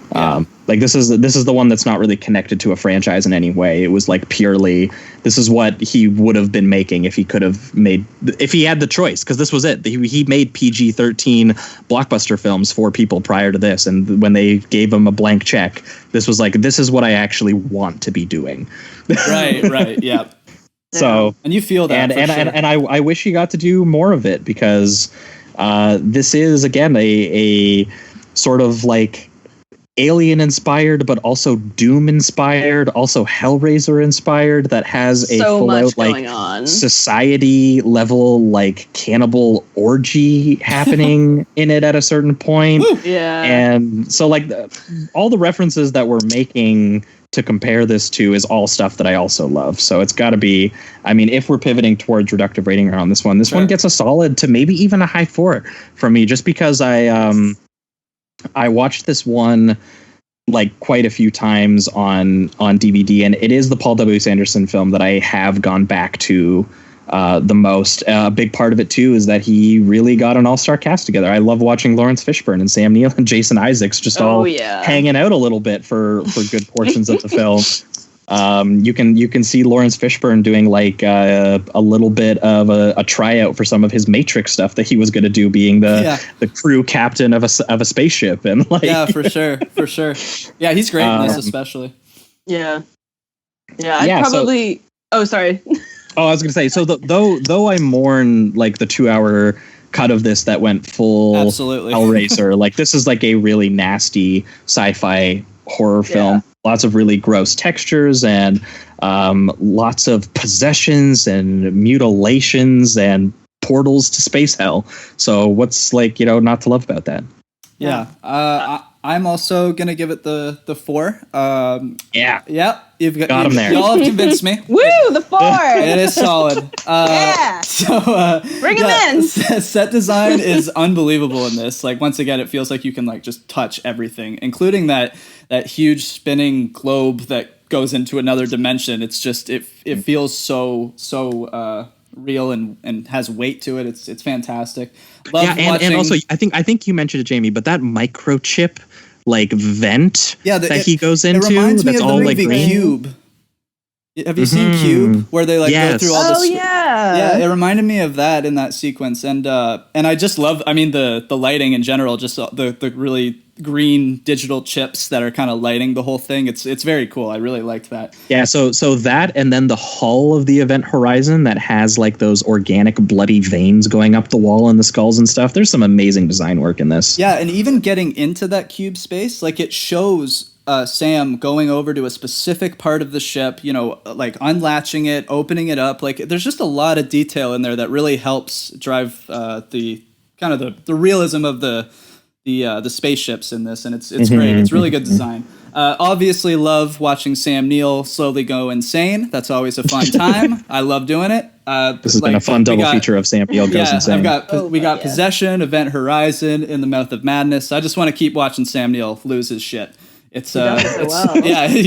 This is the one that's not really connected to a franchise in any way. It was purely, this is what he would have been making if he could have made, if he had the choice, because this was it. He made PG-13 blockbuster films for people prior to this, and when they gave him a blank check, this was this is what I actually want to be doing. Right, yeah. So, and you feel that, and I wish he got to do more of it, because this is again a sort of Alien inspired, but also Doom inspired, also Hellraiser inspired, that has a full out society level cannibal orgy happening in it at a certain point. Yeah, and so all the references that we're making to compare this to is all stuff that I also love. So it's got to be, I mean, if we're pivoting towards reductive rating around this one gets a solid to maybe even a high 4 from me, just because I watched this one like quite a few times on DVD, and it is the Paul W. Sanderson film that I have gone back to the most. A big part of it too is that he really got an all-star cast together. I love watching Lawrence Fishburne and Sam Neill and Jason Isaacs just hanging out a little bit for good portions of the film. You can see Lawrence Fishburne doing like a little bit of a tryout for some of his Matrix stuff that he was going to do, being the crew captain of a spaceship, and like for sure. Yeah, he's great in this especially. I'd probably. Sorry. Oh, I was going to say, so though I mourn like the 2-hour cut of this that went full Hellraiser, like this is like a really nasty sci-fi horror film. Lots of really gross textures and lots of possessions and mutilations and portals to space hell. So what's like, not to love about that? I'm also gonna give it the 4. You've got him there. Y'all have convinced me. Woo, the 4. It is solid. So bring him in. Set design is unbelievable in this. Like once again, it feels like you can like just touch everything, including that huge spinning globe that goes into another dimension. It's just it feels so real and has weight to it. It's fantastic. And also I think you mentioned it, Jamie, but that microchip like vent that he goes into, it reminds me that's of the all movie like Cube. Have you seen Cube, where they like go through all this? It reminded me of that in that sequence, and I just love. I mean, the lighting in general, just the really green digital chips that are kind of lighting the whole thing. It's very cool. I really liked that. Yeah. So that, and then the hull of the Event Horizon that has like those organic bloody veins going up the wall and the skulls and stuff. There's some amazing design work in this. Yeah, and even getting into that cube space, like it shows Sam going over to a specific part of the ship, like unlatching it, opening it up. Like there's just a lot of detail in there that really helps drive the kind of the realism of the spaceships in this, and it's great. It's really good design. Obviously love watching Sam Neill slowly go insane. That's always a fun time. I love doing it. This has been a fun double feature of Sam Neill goes insane. We got Possession, Event Horizon, In the Mouth of Madness. I just want to keep watching Sam Neill lose his shit. It's he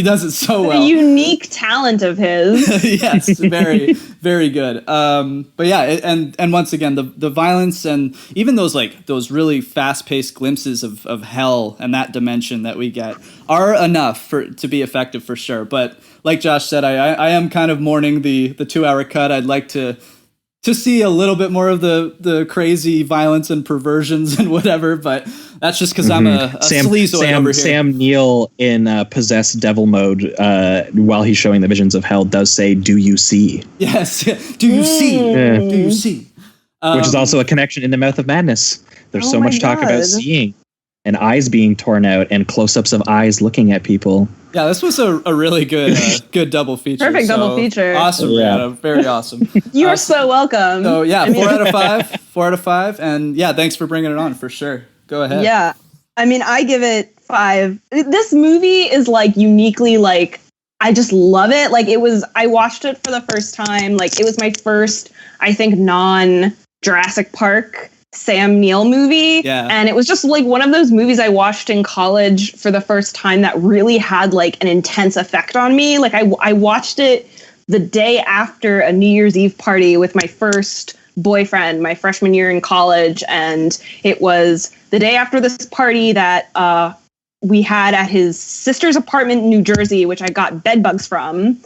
does it so well. The unique talent of his. Yes, very, very good. But yeah, and once again, the violence and even those really fast-paced glimpses of hell and that dimension that we get are enough to be effective for sure. But like Josh said, I am kind of mourning the 2-hour cut. I'd like to see a little bit more of the crazy violence and perversions and whatever, but that's just because I'm a sleazoid over here. Sam Neill in possessed devil mode while he's showing the visions of hell does say, "Do you see?" Yes, do you see? Do you see? Which is also a connection in the Mouth of Madness. There's so much talk about seeing and eyes being torn out and close-ups of eyes looking at people. Yeah, this was a really good double feature. Perfect double feature. Awesome, Brianna. Very awesome. You are so welcome. So yeah, 4 out of 5. 4 out of 5. And yeah, thanks for bringing it on for sure. Go ahead. Yeah. I mean, I give it 5. This movie is like uniquely like, I just love it. Like I watched it for the first time. Like it was my first, I think, non-Jurassic Park Sam Neill movie. Yeah. And it was just like one of those movies I watched in college for the first time that really had like an intense effect on me. Like I watched it the day after a New Year's Eve party with my first boyfriend, my freshman year in college. And it was the day after this party that we had at his sister's apartment in New Jersey, which I got bed bugs from.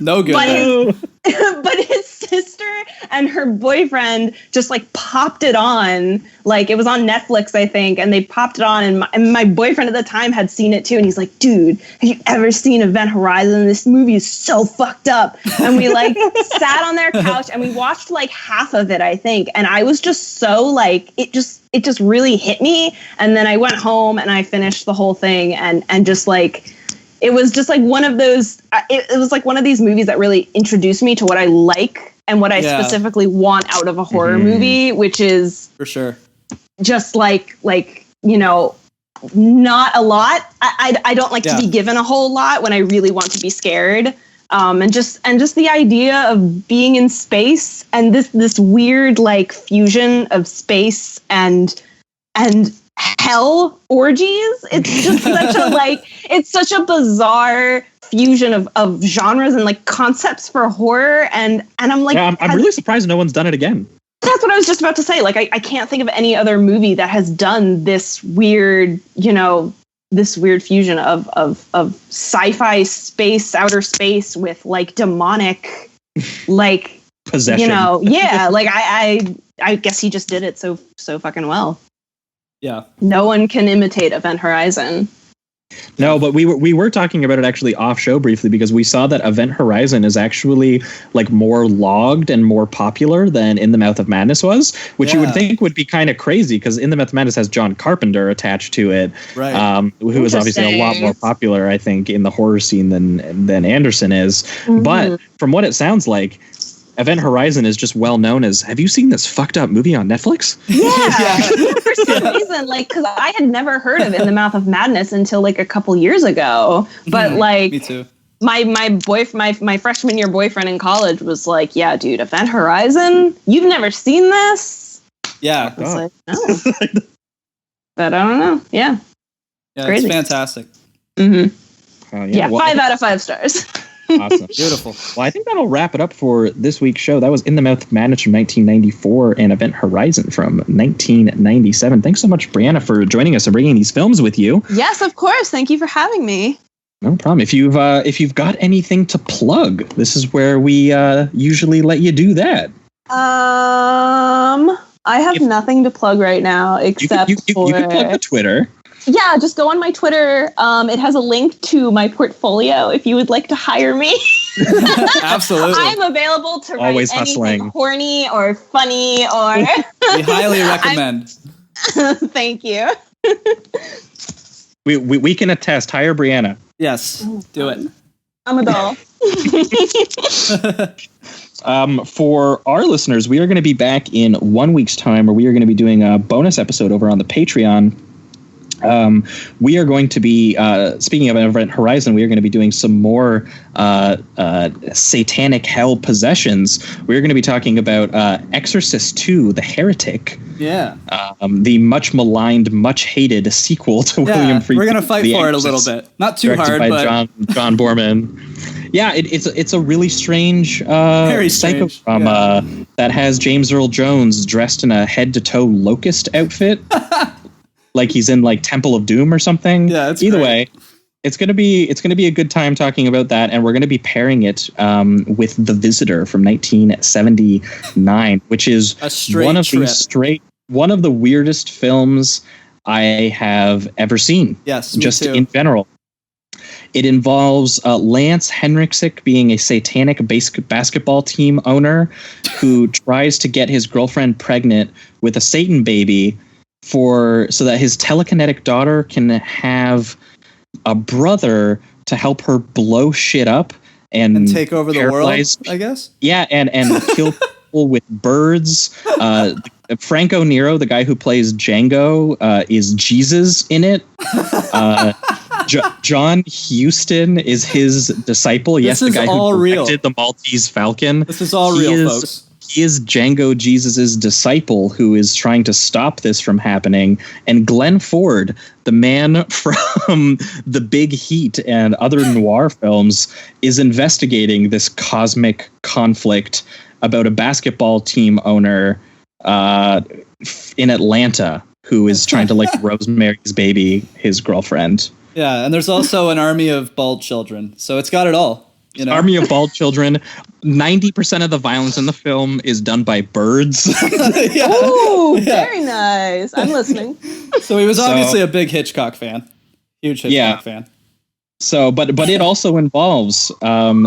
No good. But his sister and her boyfriend just like popped it on. Like it was on Netflix, I think, and they popped it on. And my boyfriend at the time had seen it too. And he's like, dude, have you ever seen Event Horizon? This movie is so fucked up. And we like sat on their couch and we watched like half of it, I think. And I was just so like, it just really hit me. And then I went home and I finished the whole thing and just like, it was just like one of those, it was like one of these movies that really introduced me to what I like and what I specifically want out of a horror movie, which is for sure just like, not a lot. I don't like to be given a whole lot when I really want to be scared. And just the idea of being in space and this weird like fusion of space and hell orgies. It's just such a bizarre fusion of genres and like concepts for horror. And I'm like, I'm really surprised no one's done it again. That's what I was just about to say. Like, I can't think of any other movie that has done this weird, this weird fusion of sci-fi space, outer space with like demonic, like possession. Like I guess he just did it so fucking well. Yeah. No one can imitate Event Horizon. No, but we were talking about it actually off show briefly because we saw that Event Horizon is actually like more logged and more popular than In the Mouth of Madness was, which you would think would be kind of crazy because In the Mouth of Madness has John Carpenter attached to it, right? Who is obviously a lot more popular, I think, in the horror scene than Anderson is. Mm-hmm. But from what it sounds like, Event Horizon is just well known as, have you seen this fucked up movie on Netflix? Yeah. For some reason, like, because I had never heard of In the Mouth of Madness until like a couple years ago. But like, me too. My freshman year boyfriend in college was like, yeah, dude, Event Horizon? You've never seen this? Yeah. I was like, no. But I don't know. Yeah. Yeah, crazy. It's fantastic. Mm-hmm. Yeah, well, 5 out of 5 stars. Awesome. Beautiful. Well, I think that'll wrap it up for this week's show. That was In the Mouth of Madness from 1994 and Event Horizon from 1997. Thanks so much, Brianna, for joining us and bringing these films with you. Yes, of course. Thank you for having me. No problem. If you've got anything to plug, this is where we usually let you do that. I have nothing to plug right now except you can plug the Twitter. Yeah, just go on my Twitter. It has a link to my portfolio if you would like to hire me. Absolutely. I'm available to write Always anything hustling. Horny or funny or... We highly recommend. Thank you. We can attest. Hire Brianna. Yes, do it. I'm a doll. For our listeners, we are going to be back in 1 week's time where we are going to be doing a bonus episode over on the Patreon. We are going to be, speaking of Event Horizon, we are going to be doing some more satanic hell possessions. We're going to be talking about Exorcist 2, The Heretic. Yeah. The much maligned, much hated sequel to William Friedkin. We're going to fight for it a little bit. Not too hard, by but... John Borman. Yeah, it's a really strange, very psycho strange drama that has James Earl Jones dressed in a head-to-toe locust outfit. Like he's in like Temple of Doom or something. Yeah, it's either great. way, it's gonna be a good time talking about that, and we're gonna be pairing it with The Visitor from 1979, which is one of the weirdest films I have ever seen. Yes, just me too. in general. It involves Lance Henriksen being a satanic basketball team owner who tries to get his girlfriend pregnant with a Satan baby so that his telekinetic daughter can have a brother to help her blow shit up and take over the world, I guess. Yeah, and kill people with birds. Franco Nero, the guy who plays Django, is Jesus in it. John Huston is his disciple. This yes, the guy who directed the Maltese Falcon. This is all real, folks. He is Django Jesus's disciple who is trying to stop this from happening. And Glenn Ford, the man from The Big Heat and other noir films, is investigating this cosmic conflict about a basketball team owner in Atlanta who is trying to like Rosemary's Baby his girlfriend. Yeah, and there's also an army of bald children, so it's got it all. You know? Army of bald children. 90% of the violence in the film is done by birds. Yeah. Ooh, very nice. I'm listening. So he was obviously a big Hitchcock fan. Huge Hitchcock fan. So, but it also involves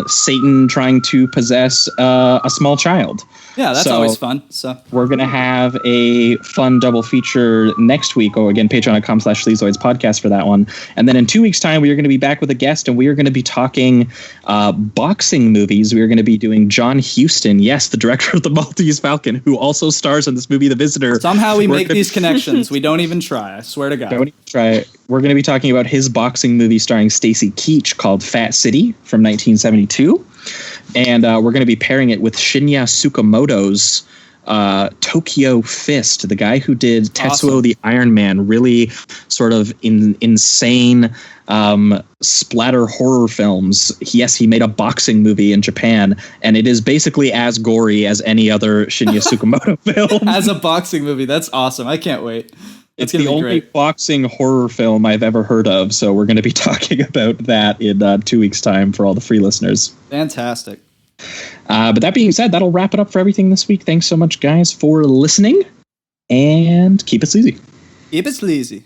Satan trying to possess a small child. Yeah, that's always fun. So we're going to have a fun double feature next week. Or again, patreon.com/Sleazoids podcast for that one. And then in 2 weeks' time, we are going to be back with a guest, and we are going to be talking boxing movies. We are going to be doing John Huston, yes, the director of The Maltese Falcon, who also stars in this movie, The Visitor. Somehow we make these connections. We don't even try. I swear to God. Don't even try it. we're going to be talking about his boxing movie starring Stacy Keach called Fat City from 1972. And we're going to be pairing it with Shinya Tsukamoto's Tokyo Fist, the guy who did Tetsuo the Iron Man, really sort of insane splatter horror films. Yes, he made a boxing movie in Japan, and it is basically as gory as any other Shinya Tsukamoto film. As a boxing movie, that's awesome. I can't wait. It's the only boxing horror film I've ever heard of, so we're going to be talking about that in 2 weeks' time for all the free listeners. Fantastic. But that being said, that'll wrap it up for everything this week. Thanks so much, guys, for listening, and keep it sleazy. Keep it sleazy.